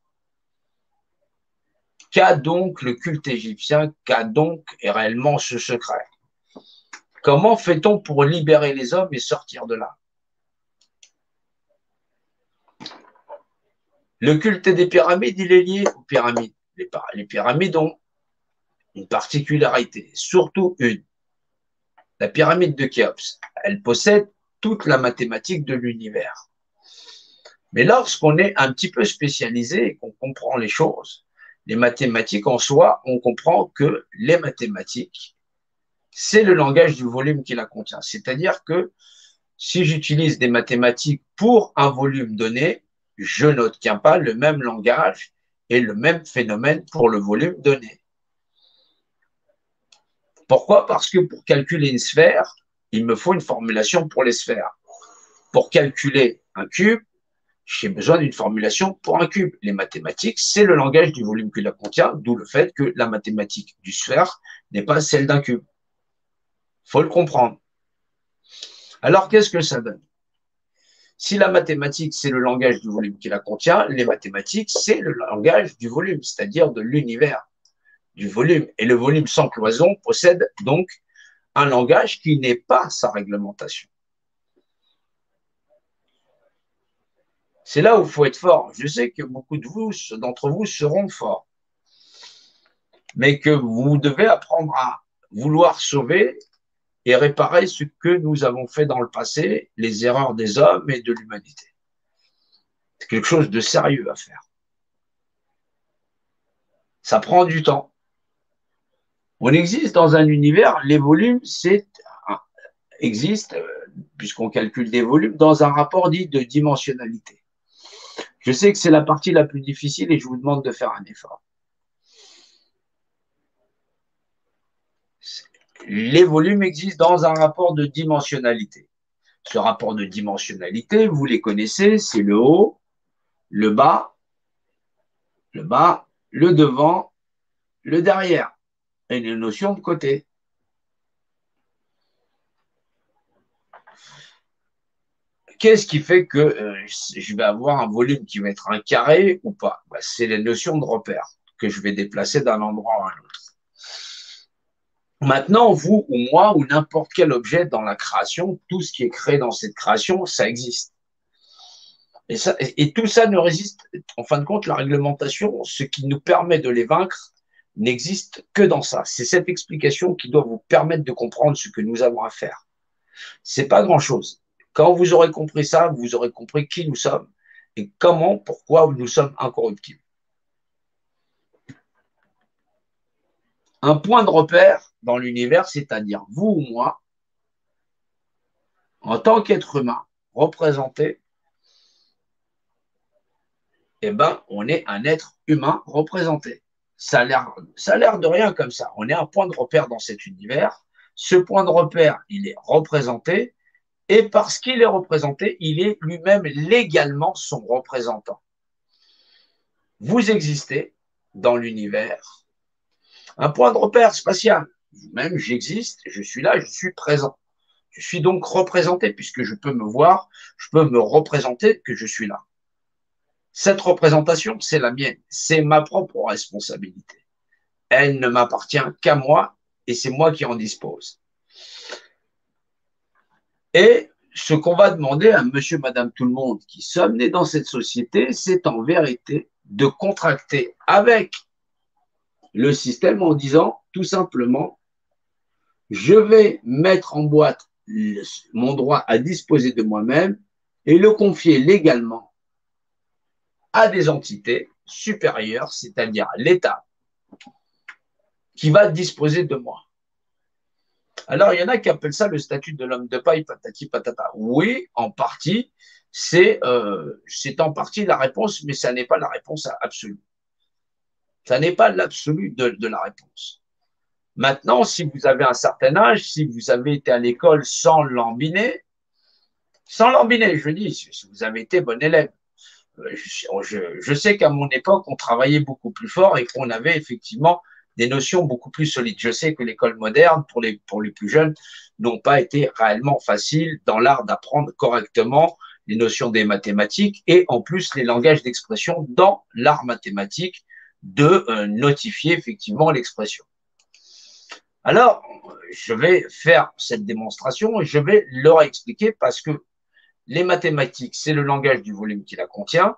A: Qu'a donc le culte égyptien? Qu'a donc réellement ce secret? Comment fait-on pour libérer les hommes et sortir de là? Le culte des pyramides, il est lié aux pyramides. Les pyramides ont une particularité, surtout une. La pyramide de Khéops, elle possède toute la mathématique de l'univers. Mais lorsqu'on est un petit peu spécialisé et qu'on comprend les choses, les mathématiques en soi, on comprend que les mathématiques, c'est le langage du volume qui la contient. C'est-à-dire que si j'utilise des mathématiques pour un volume donné, je n'obtiens pas le même langage et le même phénomène pour le volume donné. Pourquoi? Parce que pour calculer une sphère, il me faut une formulation pour les sphères. Pour calculer un cube, j'ai besoin d'une formulation pour un cube. Les mathématiques, c'est le langage du volume qui la contient, d'où le fait que la mathématique du sphère n'est pas celle d'un cube. Il faut le comprendre. Alors, qu'est-ce que ça donne? Si la mathématique, c'est le langage du volume qui la contient, les mathématiques, c'est le langage du volume, c'est-à-dire de l'univers, du volume. Et le volume sans cloison possède donc un langage qui n'est pas sa réglementation. C'est là où il faut être fort. Je sais que beaucoup d'entre vous seront forts, mais que vous devez apprendre à vouloir sauver et réparer ce que nous avons fait dans le passé, les erreurs des hommes et de l'humanité. C'est quelque chose de sérieux à faire. Ça prend du temps. On existe dans un univers, les volumes existent, puisqu'on calcule des volumes, dans un rapport dit de dimensionnalité. Je sais que c'est la partie la plus difficile et je vous demande de faire un effort. Les volumes existent dans un rapport de dimensionnalité. Ce rapport de dimensionnalité, vous les connaissez, c'est le haut, le bas, le devant, le derrière, et les notions de côté. Qu'est-ce qui fait que je vais avoir un volume qui va être un carré ou pas? C'est les notions de repère que je vais déplacer d'un endroit à un autre. Maintenant, vous ou moi ou n'importe quel objet dans la création, tout ce qui est créé dans cette création, ça existe. Et tout ça ne résiste, en fin de compte, la réglementation, ce qui nous permet de les vaincre, n'existe que dans ça. C'est cette explication qui doit vous permettre de comprendre ce que nous avons à faire. C'est pas grand-chose. Quand vous aurez compris ça, vous aurez compris qui nous sommes et comment, pourquoi nous sommes incorruptibles. Un point de repère dans l'univers, c'est-à-dire vous ou moi, en tant qu'être humain représenté, eh ben, on est un être humain représenté. Ça a l'air de rien comme ça. On est un point de repère dans cet univers. Ce point de repère, il est représenté. Et parce qu'il est représenté, il est lui-même légalement son représentant. Vous existez dans l'univers. Un point de repère spatial. Même j'existe, je suis là, je suis présent. Je suis donc représenté puisque je peux me voir, je peux me représenter que je suis là. Cette représentation, c'est la mienne, c'est ma propre responsabilité. Elle ne m'appartient qu'à moi et c'est moi qui en dispose. Et ce qu'on va demander à monsieur, madame, tout le monde qui sommes nés dans cette société, c'est en vérité de contracter avec le système en disant tout simplement, je vais mettre en boîte mon droit à disposer de moi-même et le confier légalement à des entités supérieures, c'est-à-dire l'État, qui va disposer de moi. Alors, il y en a qui appellent ça le statut de l'homme de paille, patati patata. Oui, en partie, c'est en partie la réponse, mais ça n'est pas la réponse absolue. Ça n'est pas l'absolu de la réponse. Maintenant, si vous avez un certain âge, si vous avez été à l'école sans lambiner, je dis, si vous avez été bon élève, je sais qu'à mon époque, on travaillait beaucoup plus fort et qu'on avait effectivement des notions beaucoup plus solides. Je sais que l'école moderne, pour les plus jeunes, n'ont pas été réellement faciles dans l'art d'apprendre correctement les notions des mathématiques et en plus les langages d'expression dans l'art mathématique de notifier effectivement l'expression. Alors, je vais faire cette démonstration et je vais leur expliquer parce que les mathématiques, c'est le langage du volume qui la contient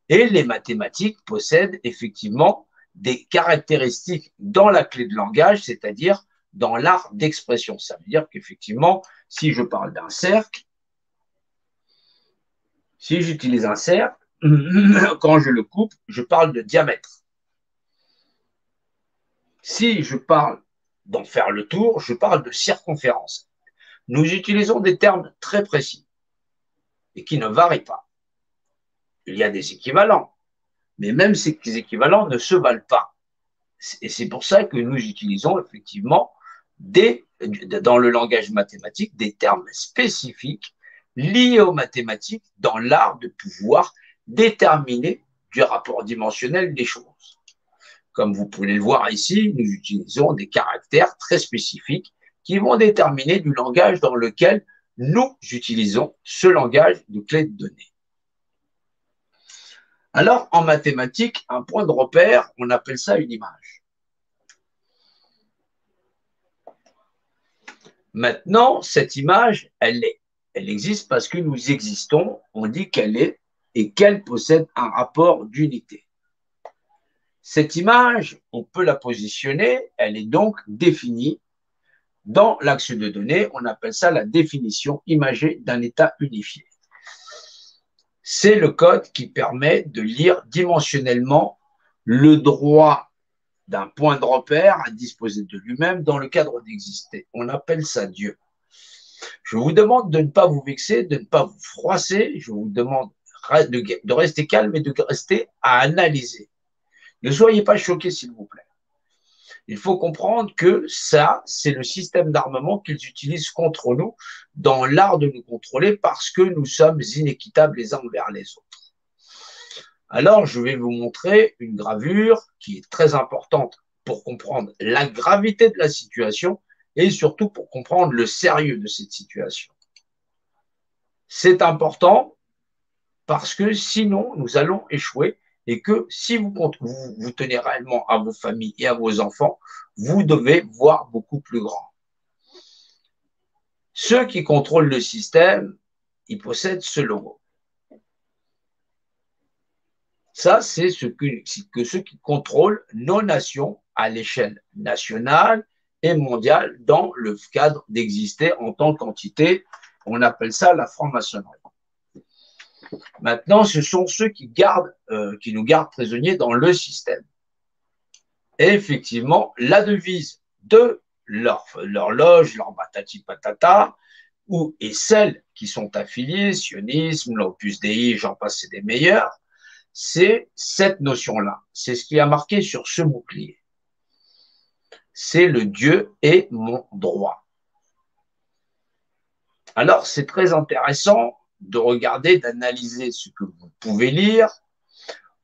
A: et les mathématiques possèdent effectivement des caractéristiques dans la clé de langage, c'est-à-dire dans l'art d'expression. Ça veut dire qu'effectivement, si je parle d'un cercle, si j'utilise un cercle, quand je le coupe, je parle de diamètre. Si je parle d'en faire le tour, je parle de circonférence. Nous utilisons des termes très précis et qui ne varient pas. Il y a des équivalents, mais même ces équivalents ne se valent pas. Et c'est pour ça que nous utilisons effectivement dans le langage mathématique des termes spécifiques liés aux mathématiques dans l'art de pouvoir déterminer du rapport dimensionnel des choses. Comme vous pouvez le voir ici, nous utilisons des caractères très spécifiques qui vont déterminer du langage dans lequel nous utilisons ce langage de clé de données. Alors, en mathématiques, un point de repère, on appelle ça une image. Maintenant, cette image, elle existe parce que nous existons, on dit qu'elle est et qu'elle possède un rapport d'unité. Cette image, on peut la positionner, elle est donc définie dans l'axe de données, on appelle ça la définition imagée d'un état unifié. C'est le code qui permet de lire dimensionnellement le droit d'un point de repère à disposer de lui-même dans le cadre d'exister. On appelle ça Dieu. Je vous demande de ne pas vous vexer, de ne pas vous froisser. Je vous demande de rester calme et de rester à analyser. Ne soyez pas choqués, s'il vous plaît. Il faut comprendre que ça, c'est le système d'armement qu'ils utilisent contre nous dans l'art de nous contrôler parce que nous sommes inéquitables les uns envers les autres. Alors, je vais vous montrer une gravure qui est très importante pour comprendre la gravité de la situation et surtout pour comprendre le sérieux de cette situation. C'est important parce que sinon, nous allons échouer et que si vous tenez réellement à vos familles et à vos enfants, vous devez voir beaucoup plus grand. Ceux qui contrôlent le système, ils possèdent ce logo. Ça, c'est ce que ceux qui contrôlent nos nations à l'échelle nationale et mondiale dans le cadre d'exister en tant qu'entité. On appelle ça la franc-maçonnerie. Maintenant, ce sont ceux qui nous gardent prisonniers dans le système. Et effectivement, la devise de leur loge, leur patati patata, et celles qui sont affiliées, sionisme, l'Opus Dei, j'en passe, c'est des meilleurs, c'est cette notion-là. C'est ce qui a marqué sur ce bouclier. C'est le Dieu est mon droit. Alors, c'est très intéressant de regarder, d'analyser ce que vous pouvez lire.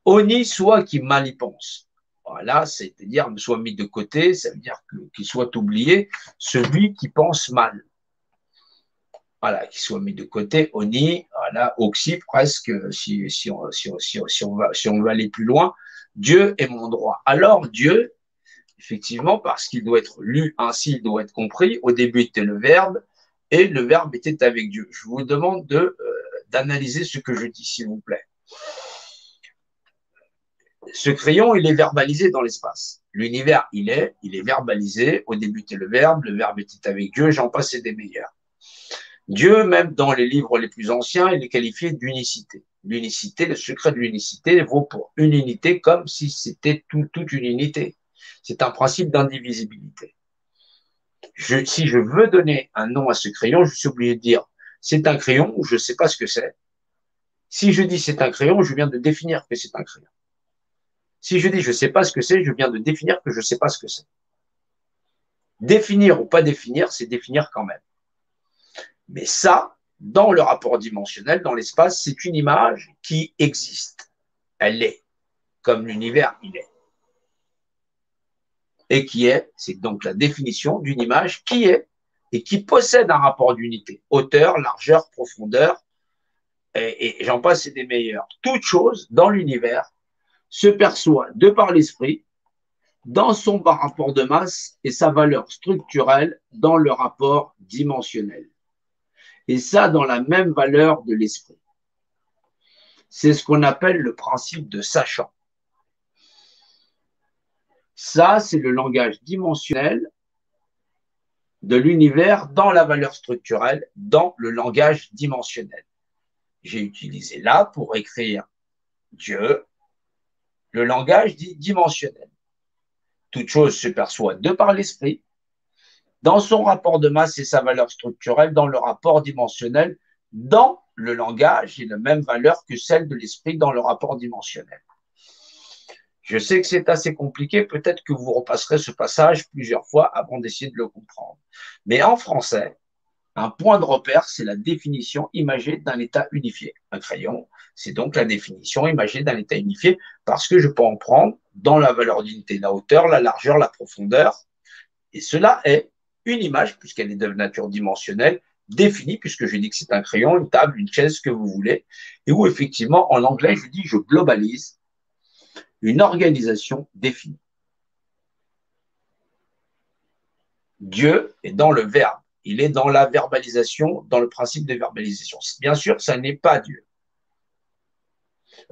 A: Oni soit qui mal y pense. Voilà, c'est-à-dire soit mis de côté, ça veut dire qu'il soit oublié, celui qui pense mal. Voilà, qu'il soit mis de côté, Oni, voilà, Oxy presque, si on veut aller plus loin, Dieu est mon droit. Alors Dieu, effectivement, parce qu'il doit être lu ainsi, il doit être compris, au début était le verbe, et le verbe était avec Dieu. Je vous demande d'analyser ce que je dis, s'il vous plaît. Ce crayon, il est verbalisé dans l'espace. L'univers, il est verbalisé. Au début était le verbe était avec Dieu, j'en passe, c'est des meilleurs. Dieu, même dans les livres les plus anciens, il est qualifié d'unicité. L'unicité, le secret de l'unicité vaut pour une unité comme si c'était toute une unité. C'est un principe d'indivisibilité. Si je veux donner un nom à ce crayon, je suis obligé de dire c'est un crayon ou je ne sais pas ce que c'est. Si je dis c'est un crayon, je viens de définir que c'est un crayon. Si je dis je ne sais pas ce que c'est, je viens de définir que je ne sais pas ce que c'est. Définir ou pas définir, c'est définir quand même. Mais ça, dans le rapport dimensionnel, dans l'espace, c'est une image qui existe. Elle est, comme l'univers, il est. Et qui est, c'est donc la définition d'une image qui est et qui possède un rapport d'unité. Hauteur, largeur, profondeur, et j'en passe, c'est des meilleurs. Toute chose dans l'univers se perçoit de par l'esprit dans son rapport de masse et sa valeur structurelle dans le rapport dimensionnel. Et ça, dans la même valeur de l'esprit. C'est ce qu'on appelle le principe de sachant. Ça, c'est le langage dimensionnel de l'univers dans la valeur structurelle, dans le langage dimensionnel. J'ai utilisé là pour écrire Dieu, le langage dit dimensionnel. Toute chose se perçoit de par l'esprit, dans son rapport de masse et sa valeur structurelle, dans le rapport dimensionnel, dans le langage et la même valeur que celle de l'esprit dans le rapport dimensionnel. Je sais que c'est assez compliqué, peut-être que vous repasserez ce passage plusieurs fois avant d'essayer de le comprendre. Mais en français, un point de repère, c'est la définition imagée d'un état unifié. Un crayon, c'est donc la définition imagée d'un état unifié parce que je peux en prendre dans la valeur d'unité, la hauteur, la largeur, la profondeur. Et cela est une image, puisqu'elle est de nature dimensionnelle, définie, puisque je dis que c'est un crayon, une table, une chaise, ce que vous voulez, et où effectivement, en anglais, je dis je globalise une organisation définie. Dieu est dans le verbe. Il est dans la verbalisation, dans le principe de verbalisation. Bien sûr, ça n'est pas Dieu.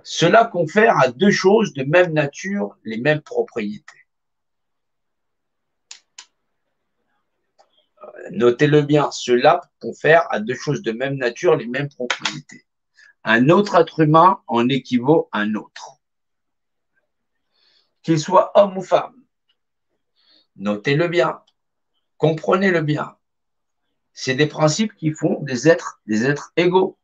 A: Cela confère à deux choses de même nature les mêmes propriétés. Notez-le bien, cela confère à deux choses de même nature les mêmes propriétés. Un autre être humain en équivaut à un autre. Qu'il soit homme ou femme. Notez-le bien, comprenez-le bien. C'est des principes qui font des êtres égaux.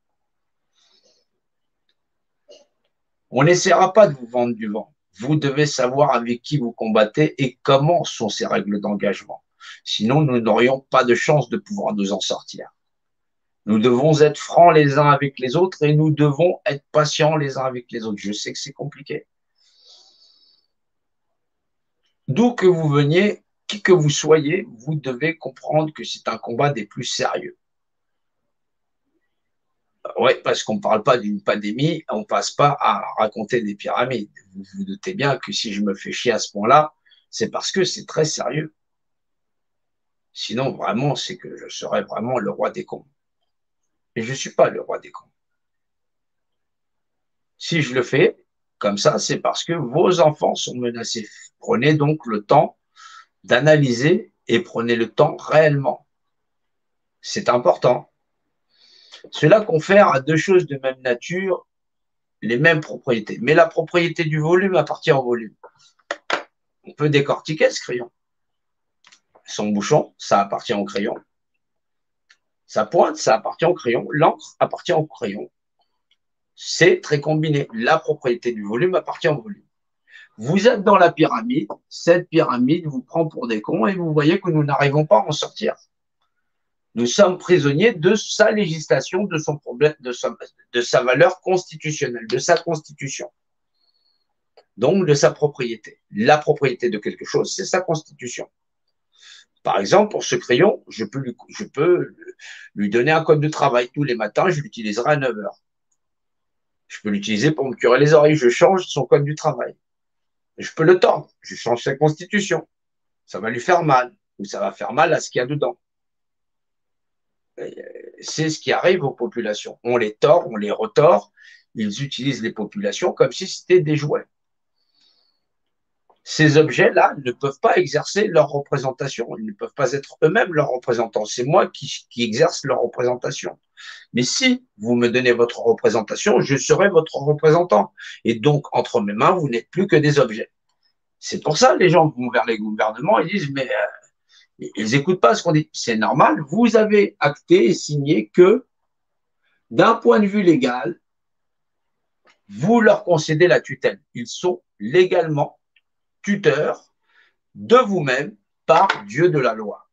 A: On n'essaiera pas de vous vendre du vent. Vous devez savoir avec qui vous combattez et comment sont ces règles d'engagement. Sinon, nous n'aurions pas de chance de pouvoir nous en sortir. Nous devons être francs les uns avec les autres et nous devons être patients les uns avec les autres. Je sais que c'est compliqué. D'où que vous veniez, qui que vous soyez, vous devez comprendre que c'est un combat des plus sérieux. Oui, parce qu'on ne parle pas d'une pandémie, on ne passe pas à raconter des pyramides. Vous vous doutez bien que si je me fais chier à ce point-là, c'est parce que c'est très sérieux. Sinon, vraiment, c'est que je serais vraiment le roi des cons. Et je ne suis pas le roi des cons. Si je le fais comme ça, c'est parce que vos enfants sont menacés. Prenez donc le temps d'analyser et prenez le temps réellement. C'est important. Cela confère à deux choses de même nature les mêmes propriétés. Mais la propriété du volume appartient au volume. On peut décortiquer ce crayon. Son bouchon, ça appartient au crayon. Sa pointe, ça appartient au crayon. L'encre appartient au crayon. C'est très combiné. La propriété du volume appartient au volume. Vous êtes dans la pyramide. Cette pyramide vous prend pour des cons et vous voyez que nous n'arrivons pas à en sortir. Nous sommes prisonniers de sa législation, de son problème, de sa valeur constitutionnelle, de sa constitution. Donc, de sa propriété. La propriété de quelque chose, c'est sa constitution. Par exemple, pour ce crayon, je peux lui donner un code de travail. Tous les matins, je l'utiliserai à 9 heures. Je peux l'utiliser pour me curer les oreilles. Je change son code du travail. Je peux le tordre. Je change sa constitution. Ça va lui faire mal. Ou ça va faire mal à ce qu'il y a dedans. C'est ce qui arrive aux populations. On les tord, on les retord. Ils utilisent les populations comme si c'était des jouets. Ces objets-là ne peuvent pas exercer leur représentation. Ils ne peuvent pas être eux-mêmes leurs représentants. C'est moi qui exerce leur représentation. Mais si vous me donnez votre représentation, je serai votre représentant. Et donc, entre mes mains, vous n'êtes plus que des objets. C'est pour ça que les gens vont vers les gouvernements et disent, mais ils n'écoutent pas ce qu'on dit. C'est normal, vous avez acté et signé que, d'un point de vue légal, vous leur concédez la tutelle. Ils sont légalement tuteurs de vous-même par Dieu de la loi.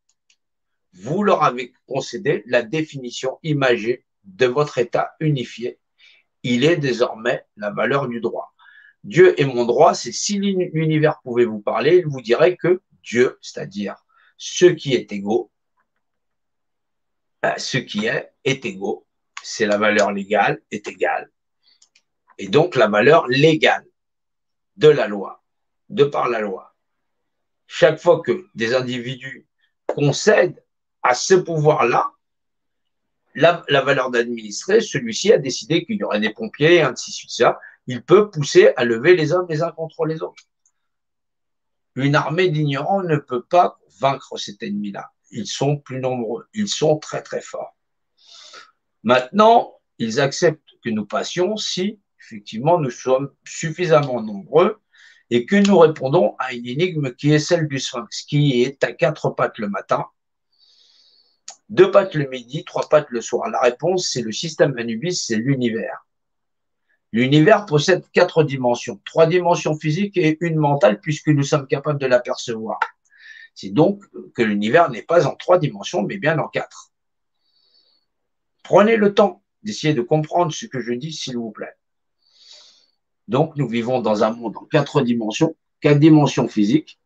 A: Vous leur avez concédé la définition imagée de votre état unifié. Il est désormais la valeur du droit. Dieu est mon droit, c'est si l'univers pouvait vous parler, il vous dirait que Dieu, c'est-à-dire ce qui est égaux, ce qui est égaux, c'est la valeur légale est égale. Et donc, la valeur légale de la loi, de par la loi. Chaque fois que des individus concèdent à ce pouvoir-là, la valeur d'administrer, celui-ci a décidé qu'il y aurait des pompiers, ainsi de suite. Il peut pousser à lever les hommes les uns contre les autres. Une armée d'ignorants ne peut pas vaincre cet ennemi-là. Ils sont plus nombreux, ils sont très très forts. Maintenant, ils acceptent que nous passions si, effectivement, nous sommes suffisamment nombreux et que nous répondons à une énigme qui est celle du sphinx, qui est à 4 pattes le matin, 2 pattes le midi, 3 pattes le soir. La réponse, c'est le système Anubis, c'est l'univers. L'univers possède 4 dimensions, 3 dimensions physiques et une mentale, puisque nous sommes capables de l'apercevoir. C'est donc que l'univers n'est pas en 3 dimensions, mais bien en 4. Prenez le temps d'essayer de comprendre ce que je dis, s'il vous plaît. Donc, nous vivons dans un monde en 4 dimensions, 4 dimensions physiques,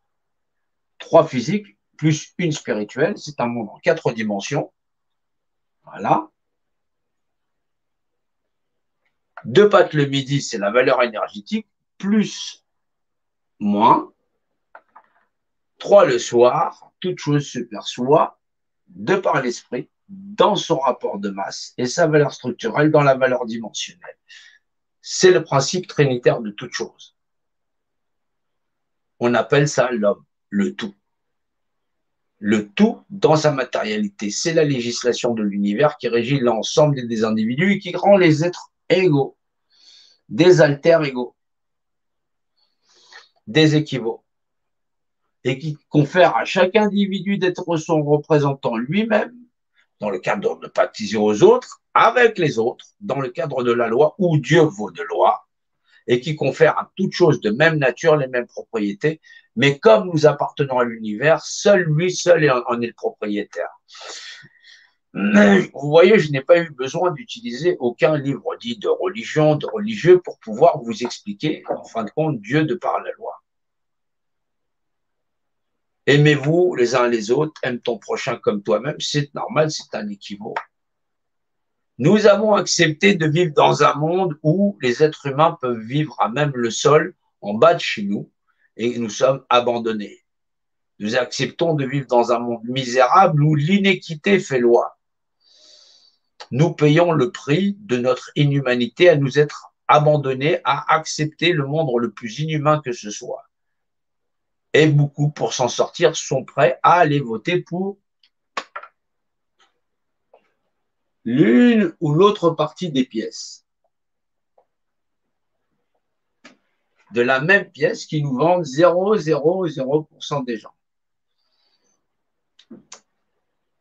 A: 3 physiques, plus une spirituelle. C'est un monde en 4 dimensions. Voilà. 2 pattes le midi, c'est la valeur énergétique, plus, moins. 3 le soir, toute chose se perçoit de par l'esprit, dans son rapport de masse et sa valeur structurelle dans la valeur dimensionnelle. C'est le principe trinitaire de toute chose. On appelle ça l'homme, le tout. Le tout dans sa matérialité. C'est la législation de l'univers qui régit l'ensemble des individus et qui rend les êtres égaux, des alters égaux, des équivalents, et qui confère à chaque individu d'être son représentant lui-même, dans le cadre de pactiser aux autres, avec les autres, dans le cadre de la loi, où Dieu vaut de loi, et qui confère à toute chose de même nature les mêmes propriétés. Mais comme nous appartenons à l'univers, seul lui seul en est le propriétaire. Vous voyez, je n'ai pas eu besoin d'utiliser aucun livre dit de religion, de religieux, pour pouvoir vous expliquer, en fin de compte, Dieu de par la loi. Aimez-vous les uns les autres, aime ton prochain comme toi-même, c'est normal, c'est un équivalent. Nous avons accepté de vivre dans un monde où les êtres humains peuvent vivre à même le sol, en bas de chez nous, et nous sommes abandonnés. Nous acceptons de vivre dans un monde misérable où l'inéquité fait loi. Nous payons le prix de notre inhumanité à nous être abandonnés, à accepter le monde le plus inhumain que ce soit. Et beaucoup, pour s'en sortir, sont prêts à aller voter pour l'une ou l'autre partie des pièces. De la même pièce qui nous vendent 0,00% des gens.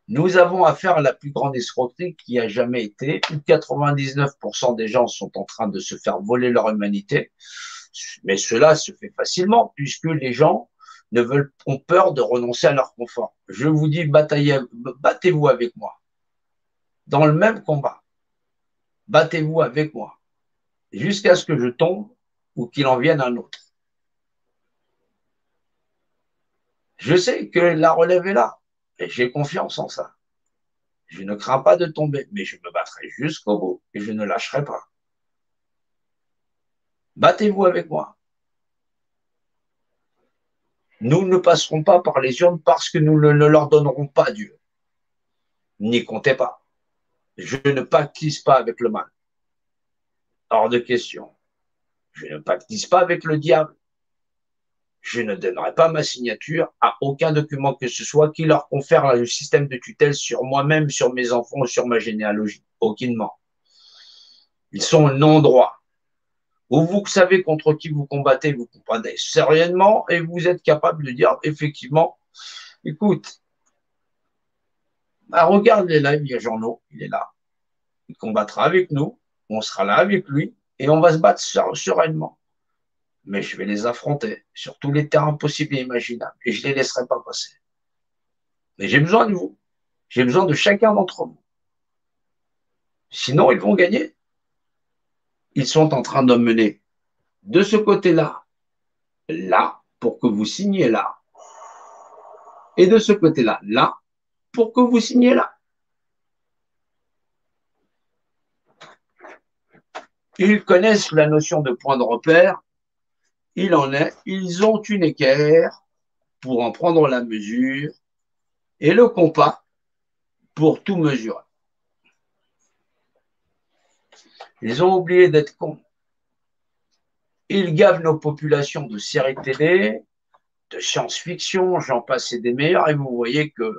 A: Nous avons affaire à la plus grande escroquerie qui a jamais été, où 99% des gens sont en train de se faire voler leur humanité. Mais cela se fait facilement puisque les gens ont peur de renoncer à leur confort. Je vous dis, battez-vous avec moi. Dans le même combat, battez-vous avec moi. Jusqu'à ce que je tombe ou qu'il en vienne un autre. Je sais que la relève est là. Et j'ai confiance en ça. Je ne crains pas de tomber, mais je me battrai jusqu'au bout et je ne lâcherai pas. Battez-vous avec moi. Nous ne passerons pas par les urnes parce que nous ne leur donnerons pas Dieu. N'y comptez pas. Je ne pactise pas avec le mal. Hors de question. Je ne pactise pas avec le diable. Je ne donnerai pas ma signature à aucun document que ce soit qui leur confère le système de tutelle sur moi-même, sur mes enfants ou sur ma généalogie. Aucunement. Ils sont non-droits. Ou vous savez contre qui vous combattez sereinement et vous êtes capable de dire effectivement, écoute, regarde les lives, il y a Jean-No, il est là. Il combattra avec nous, on sera là avec lui et on va se battre sereinement. Mais je vais les affronter sur tous les terrains possibles et imaginables et je ne les laisserai pas passer. Mais j'ai besoin de vous. J'ai besoin de chacun d'entre vous. Sinon, ils vont gagner. Ils sont en train de mener de ce côté-là, là, pour que vous signiez là. Et de ce côté-là, là, pour que vous signiez là. Ils connaissent la notion de point de repère. Il en est, ils ont une équerre pour en prendre la mesure et le compas pour tout mesurer. Ils ont oublié d'être cons. Ils gavent nos populations de séries télé, de science-fiction, j'en passe et des meilleurs, et vous voyez que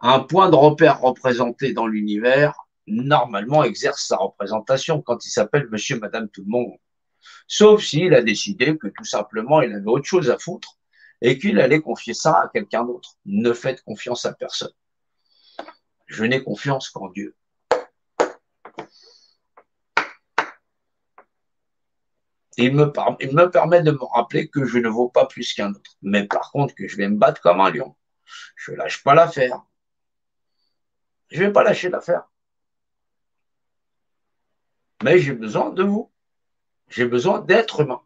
A: un point de repère représenté dans l'univers, normalement, exerce sa représentation quand il s'appelle Monsieur, Madame, tout le monde. Sauf s'il a décidé que tout simplement, il avait autre chose à foutre et qu'il allait confier ça à quelqu'un d'autre. Ne faites confiance à personne. Je n'ai confiance qu'en Dieu. Il me permet de me rappeler que je ne vaux pas plus qu'un autre. Mais par contre, que je vais me battre comme un lion. Je ne lâche pas l'affaire. Je ne vais pas lâcher l'affaire. Mais j'ai besoin de vous. J'ai besoin d'êtres humains.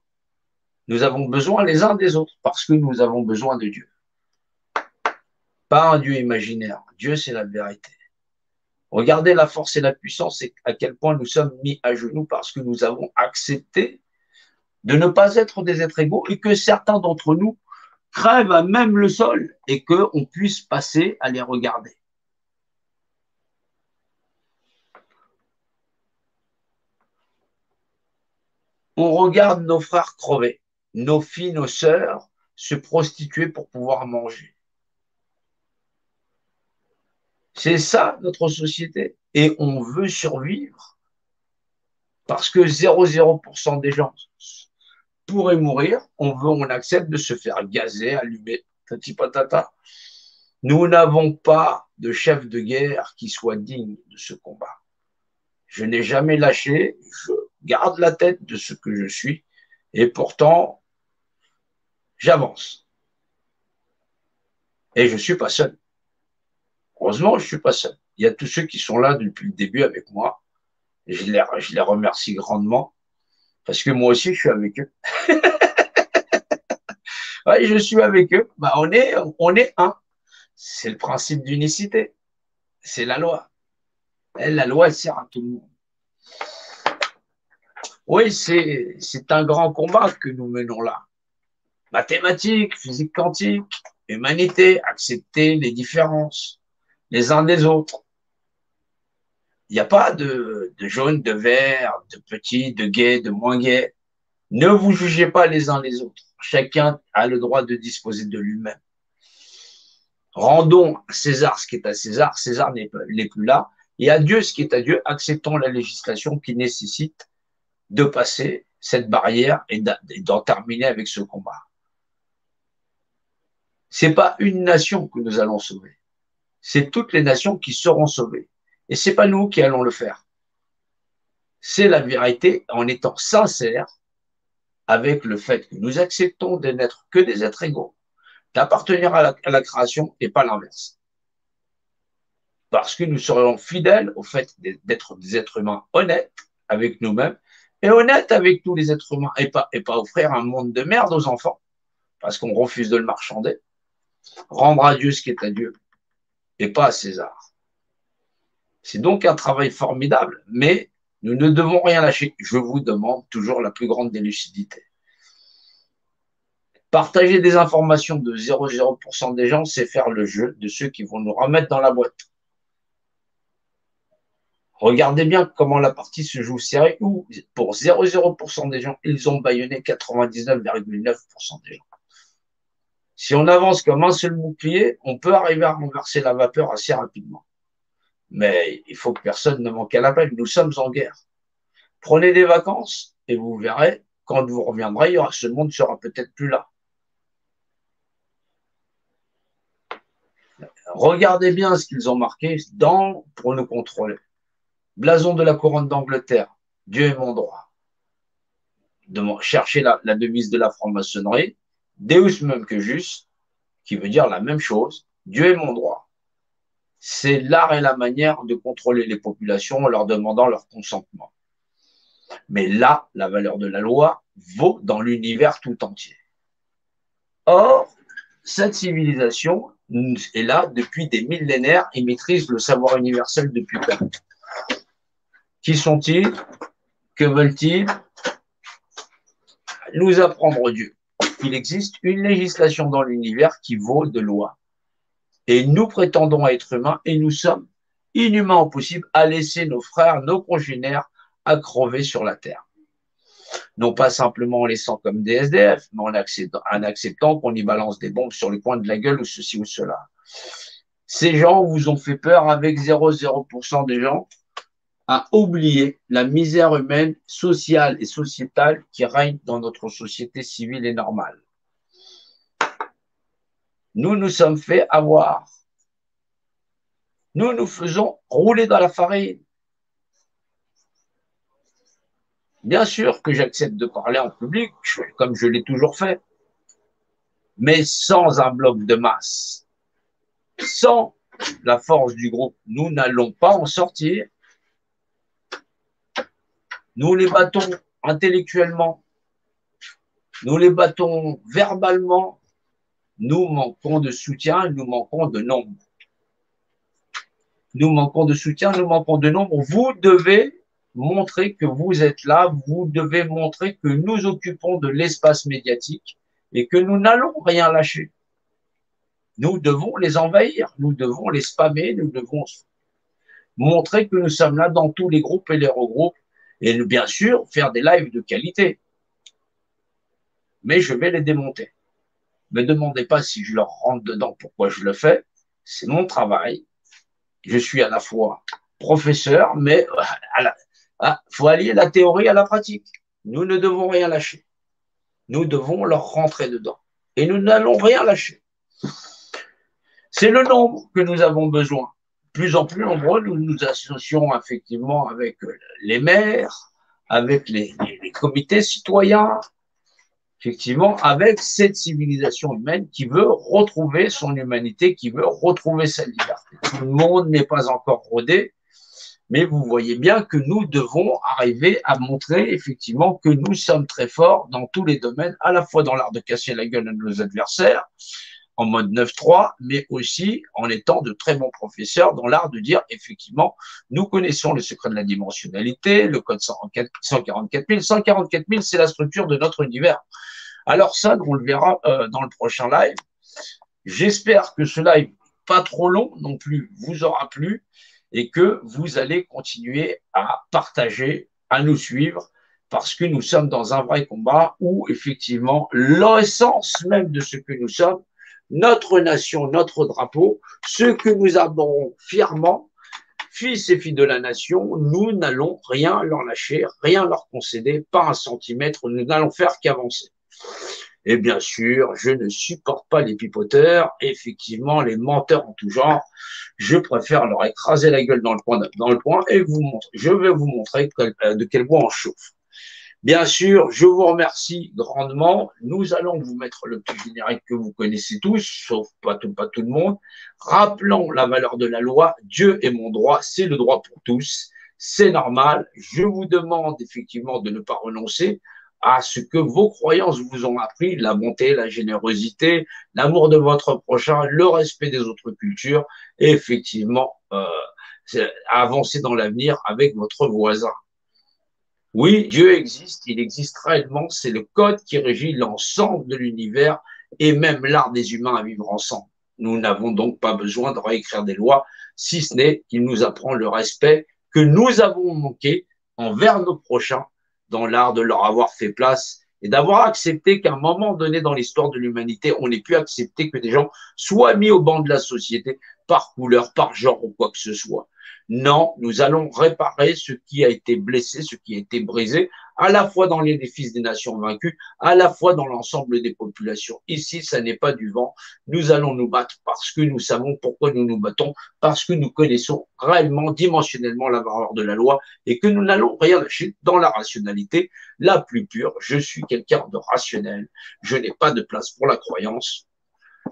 A: Nous avons besoin les uns des autres parce que nous avons besoin de Dieu. Pas un Dieu imaginaire. Dieu, c'est la vérité. Regardez la force et la puissance et à quel point nous sommes mis à genoux parce que nous avons accepté de ne pas être des êtres égaux et que certains d'entre nous crèvent à même le sol et qu'on puisse passer à les regarder. On regarde nos frères crever, nos filles, nos sœurs se prostituer pour pouvoir manger. C'est ça notre société. Et on veut survivre parce que 0,0% des gens pourraient mourir. On accepte de se faire gazer, allumer, tati patata. Nous n'avons pas de chef de guerre qui soit digne de ce combat. Je n'ai jamais lâché, je garde la tête de ce que je suis et pourtant, j'avance. Et je ne suis pas seul. Heureusement, je ne suis pas seul. Il y a tous ceux qui sont là depuis le début avec moi. Et je les remercie grandement parce que moi aussi, je suis avec eux. Ouais, je suis avec eux. Bah, on est un. C'est le principe d'unicité. C'est la loi. Et la loi, elle sert à tout le monde. Oui, c'est un grand combat que nous menons là. Mathématiques, physique quantique, humanité, accepter les différences les uns des autres. Il n'y a pas de jaune, de vert, de petit, de gay, de moins gay. Ne vous jugez pas les uns les autres. Chacun a le droit de disposer de lui-même. Rendons à César ce qui est à César. César n'est plus là. Et à Dieu ce qui est à Dieu. Acceptons la législation qui nécessite de passer cette barrière et d'en terminer avec ce combat. C'est pas une nation que nous allons sauver. C'est toutes les nations qui seront sauvées. Et c'est pas nous qui allons le faire. C'est la vérité en étant sincère avec le fait que nous acceptons de n'être que des êtres égaux, d'appartenir à la création et pas l'inverse. Parce que nous serions fidèles au fait d'être des êtres humains honnêtes avec nous-mêmes et honnêtes avec tous les êtres humains et pas offrir un monde de merde aux enfants parce qu'on refuse de le marchander. Rendre à Dieu ce qui est à Dieu et pas à César. C'est donc un travail formidable, mais nous ne devons rien lâcher. Je vous demande toujours la plus grande des lucidités. Partager des informations de 0,0% des gens, c'est faire le jeu de ceux qui vont nous remettre dans la boîte. Regardez bien comment la partie se joue serrée, où pour 0,0% des gens, ils ont bâillonné 99,9% des gens. Si on avance comme un seul bouclier, on peut arriver à renverser la vapeur assez rapidement. Mais il faut que personne ne manque à l'appel. Nous sommes en guerre. Prenez des vacances et vous verrez, quand vous reviendrez, ce monde ne sera peut-être plus là. Regardez bien ce qu'ils ont marqué pour nous contrôler. Blason de la couronne d'Angleterre, Dieu est mon droit. De chercher la devise de la franc-maçonnerie, Deus même que jus, qui veut dire la même chose, Dieu est mon droit. C'est l'art et la manière de contrôler les populations en leur demandant leur consentement. Mais là, la valeur de la loi vaut dans l'univers tout entier. Or, cette civilisation est là depuis des millénaires et maîtrise le savoir universel depuis peu. Qui sont-ils? Que veulent-ils? Nous apprendre Dieu. Il existe une législation dans l'univers qui vaut de loi. Et nous prétendons être humains et nous sommes inhumains au possible à laisser nos frères, nos congénères à crever sur la terre. Non pas simplement en laissant comme des SDF, mais en acceptant qu'on y balance des bombes sur le coin de la gueule ou ceci ou cela. Ces gens vous ont fait peur avec 0,0% des gens à oublier la misère humaine, sociale et sociétale qui règne dans notre société civile et normale. Nous nous sommes fait avoir. Nous nous faisons rouler dans la farine. Bien sûr que j'accepte de parler en public, comme je l'ai toujours fait, mais sans un bloc de masse, sans la force du groupe, nous n'allons pas en sortir. Nous les battons intellectuellement, nous les battons verbalement, nous manquons de soutien, nous manquons de nombre. Nous manquons de soutien, nous manquons de nombre. Vous devez montrer que vous êtes là, vous devez montrer que nous occupons de l'espace médiatique et que nous n'allons rien lâcher. Nous devons les envahir, nous devons les spammer, nous devons montrer que nous sommes là dans tous les groupes et les regroupes et bien sûr faire des lives de qualité. Mais je vais les démonter. Ne me demandez pas si je leur rentre dedans pourquoi je le fais, c'est mon travail. Je suis à la fois professeur, mais faut allier la théorie à la pratique. Nous ne devons rien lâcher. Nous devons leur rentrer dedans. Et nous n'allons rien lâcher. C'est le nombre que nous avons besoin. Plus en plus nombreux, nous nous associons effectivement avec les maires, avec les comités citoyens, effectivement, avec cette civilisation humaine qui veut retrouver son humanité, qui veut retrouver sa liberté. Tout le monde n'est pas encore rodé, mais vous voyez bien que nous devons arriver à montrer effectivement que nous sommes très forts dans tous les domaines, à la fois dans l'art de casser la gueule à nos adversaires, en mode 9-3, mais aussi en étant de très bons professeurs dans l'art de dire, effectivement, nous connaissons le secret de la dimensionnalité, le code 144 000. 144 000, c'est la structure de notre univers. Alors ça, on le verra dans le prochain live. J'espère que ce live, pas trop long non plus, vous aura plu et que vous allez continuer à partager, à nous suivre, parce que nous sommes dans un vrai combat où, effectivement, l'essence même de ce que nous sommes, notre nation, notre drapeau, ce que nous avons fièrement, fils et filles de la nation, nous n'allons rien leur lâcher, rien leur concéder, pas un centimètre, nous n'allons faire qu'avancer. Et bien sûr, je ne supporte pas les pipoteurs, effectivement, les menteurs en tout genre. Je préfère leur écraser la gueule dans le coin et je vais vous montrer de quel bois on chauffe. Bien sûr, je vous remercie grandement. Nous allons vous mettre le petit générique que vous connaissez tous, sauf pas tout le monde. Rappelons la valeur de la loi. Dieu est mon droit, c'est le droit pour tous. C'est normal. Je vous demande effectivement de ne pas renoncer à ce que vos croyances vous ont appris, la bonté, la générosité, l'amour de votre prochain, le respect des autres cultures, et effectivement avancer dans l'avenir avec votre voisin. Oui, Dieu existe, il existe réellement, c'est le code qui régit l'ensemble de l'univers et même l'art des humains à vivre ensemble. Nous n'avons donc pas besoin de réécrire des lois, si ce n'est qu'il nous apprend le respect que nous avons manqué envers nos prochains dans l'art de leur avoir fait place et d'avoir accepté qu'à un moment donné dans l'histoire de l'humanité, on ait pu accepter que des gens soient mis au banc de la société par couleur, par genre ou quoi que ce soit. Non, nous allons réparer ce qui a été blessé, ce qui a été brisé, à la fois dans l'édifice des nations vaincues, à la fois dans l'ensemble des populations. Ici, ça n'est pas du vent. Nous allons nous battre parce que nous savons pourquoi nous nous battons, parce que nous connaissons réellement, dimensionnellement la valeur de la loi et que nous n'allons rien lâcher dans la rationalité la plus pure. Je suis quelqu'un de rationnel. Je n'ai pas de place pour la croyance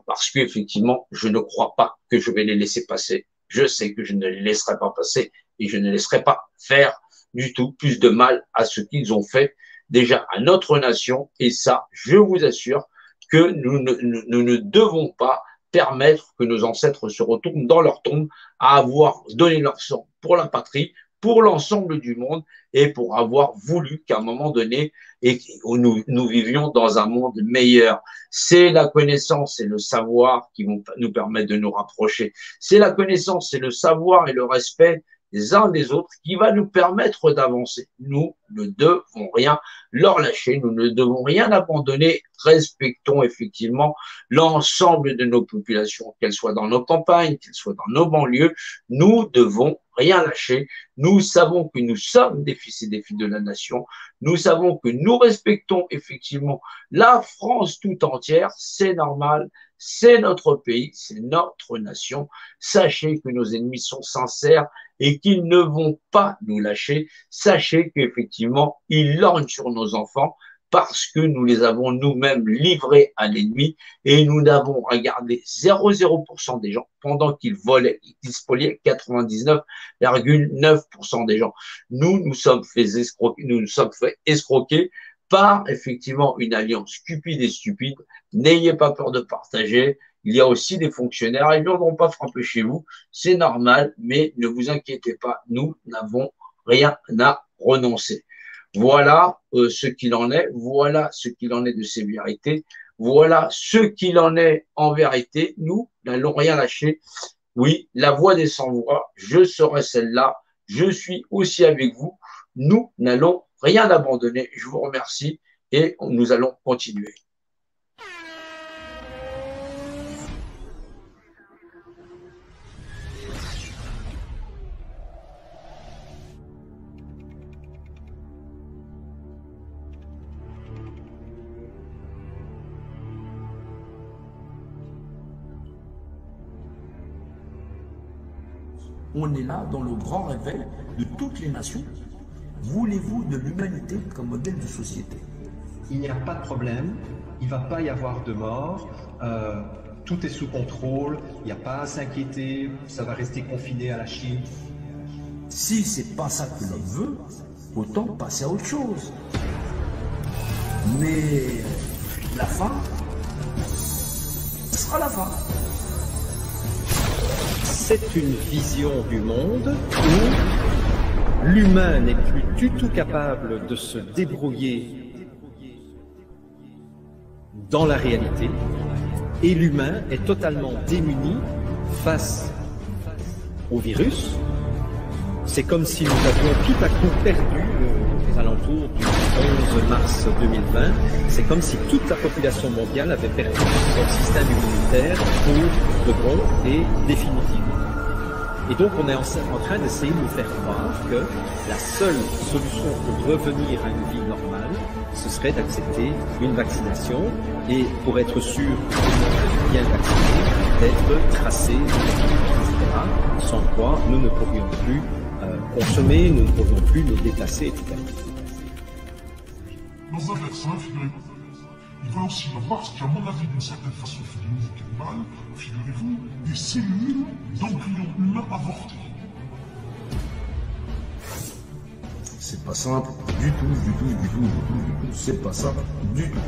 A: parce qu'effectivement, je ne crois pas que je vais les laisser passer. Je sais que je ne les laisserai pas passer et je ne laisserai pas faire du tout plus de mal à ce qu'ils ont fait déjà à notre nation. Et ça, je vous assure que nous ne devons pas permettre que nos ancêtres se retournent dans leur tombe à avoir donné leur sang pour la patrie, pour l'ensemble du monde et pour avoir voulu qu'à un moment donné, et nous vivions dans un monde meilleur. C'est la connaissance et le savoir qui vont nous permettre de nous rapprocher. C'est la connaissance et le savoir et le respect des uns des autres qui va nous permettre d'avancer. Nous ne devons rien leur lâcher, nous ne devons rien abandonner. Respectons effectivement l'ensemble de nos populations, qu'elles soient dans nos campagnes, qu'elles soient dans nos banlieues. Nous devons rien lâcher. Nous savons que nous sommes des fils et des filles de la nation. Nous savons que nous respectons effectivement la France tout entière. C'est normal. C'est notre pays, c'est notre nation. Sachez que nos ennemis sont sincères et qu'ils ne vont pas nous lâcher. Sachez qu'effectivement, ils lorgnent sur nos enfants parce que nous les avons nous-mêmes livrés à l'ennemi et nous n'avons regardé 0,0% des gens pendant qu'ils volaient, qu'ils spoliaient 99,9% des gens. Nous sommes fait escroquer par effectivement une alliance cupide et stupide. N'ayez pas peur de partager. Il y a aussi des fonctionnaires, ils ne viendront pas frapper chez vous, c'est normal, mais ne vous inquiétez pas, nous n'avons rien à renoncer. Voilà ce qu'il en est, voilà ce qu'il en est de ces vérités, voilà ce qu'il en est en vérité. Nous n'allons rien lâcher. Oui, la voix des sans-voix, je serai celle-là, je suis aussi avec vous. Nous n'allons rien abandonner. Je vous remercie et nous allons continuer.
B: On est là dans le grand réveil de toutes les nations. Voulez-vous de l'humanité comme modèle de société?
C: Il n'y a pas de problème, il ne va pas y avoir de mort, tout est sous contrôle, il n'y a pas à s'inquiéter, ça va rester confiné à la Chine.
B: Si c'est pas ça que l'on veut, autant passer à autre chose. Mais la fin, ce sera la fin.
D: C'est une vision du monde où l'humain n'est plus du tout capable de se débrouiller dans la réalité et l'humain est totalement démuni face au virus. C'est comme si nous avions tout à coup perdu aux alentours du 11 mars 2020. C'est comme si toute la population mondiale avait perdu son système immunitaire pour de bon et définitivement. Et donc on est en train d'essayer de nous faire croire que la seule solution pour revenir à une vie normale, ce serait d'accepter une vaccination et pour être sûr d'être bien vacciné, d'être tracé, etc. Sans quoi nous ne pourrions plus consommer, nous ne pourrions plus nous déplacer, etc.
E: Dans un vaccin, figurez-vous, il va aussi y avoir ce qui, à mon avis, d'une certaine façon fait du nouveau cannibale, figurez-vous, des cellules d'embryons humains avortés.
B: C'est pas simple du tout, c'est pas simple du tout.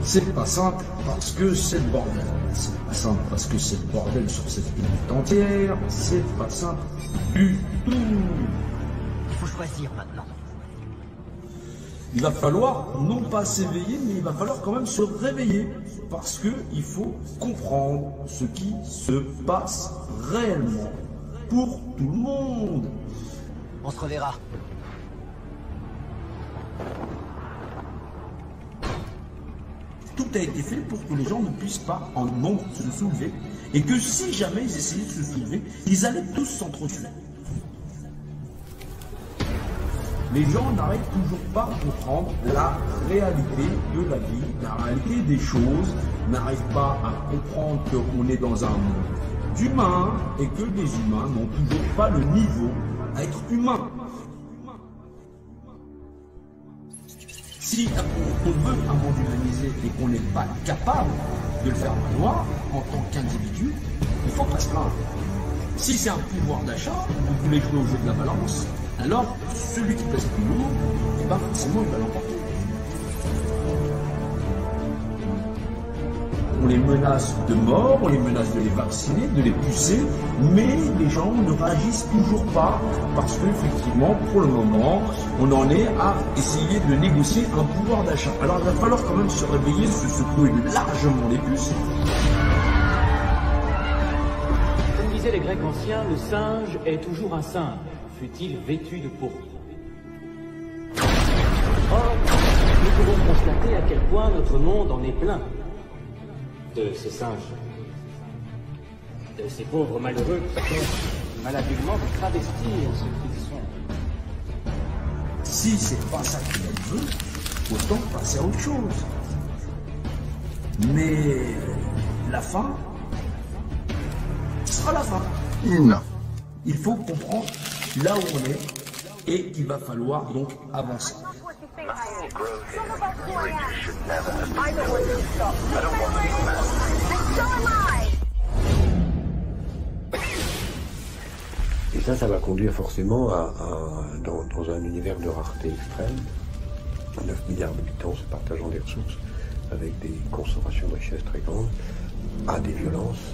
B: C'est pas simple parce que c'est le bordel. C'est pas simple parce que c'est le bordel sur cette planète entière. C'est pas simple du tout.
F: Il faut choisir maintenant.
B: Il va falloir non pas s'éveiller, mais il va falloir quand même se réveiller. Parce qu'il faut comprendre ce qui se passe réellement pour tout le monde.
F: On se reverra.
B: Tout a été fait pour que les gens ne puissent pas en nombre se soulever. Et que si jamais ils essayaient de se soulever, ils allaient tous s'entretuer. Les gens n'arrivent toujours pas à comprendre la réalité de la vie, la réalité des choses, n'arrivent pas à comprendre qu'on est dans un monde d'humains et que les humains n'ont toujours pas le niveau à être humains. Si on veut un monde humanisé et qu'on n'est pas capable de le faire valoir en tant qu'individu, il ne faut pas se plaindre. Si c'est un pouvoir d'achat, vous voulez jouer au jeu de la balance, alors celui qui pèse plus lourd, et pas forcément il va l'emporter. on les menace de mort, on les menace de les vacciner, de les pucer, mais les gens ne réagissent toujours pas parce qu'effectivement, pour le moment, on en est à essayer de négocier un pouvoir d'achat. Alors il va falloir quand même se réveiller, se secouer largement les puces.
G: Comme disaient les Grecs anciens, le singe est toujours un singe, fût-il vêtu de peau. Or, nous pouvons constater à quel point notre monde en est plein de ces singes, de ces pauvres malheureux qui sont malhabilement de travestir ce qu'ils sont.
B: Si c'est pas ça qu'il veut, autant passer à autre chose. Mais la fin sera la fin.
E: Non.
B: Il faut comprendre là où on est et qu'il va falloir donc avancer.
H: Et ça va conduire forcément dans un univers de rareté extrême, 9 milliards d'habitants se partageant des ressources, avec des consommations de richesses très grandes, à des violences,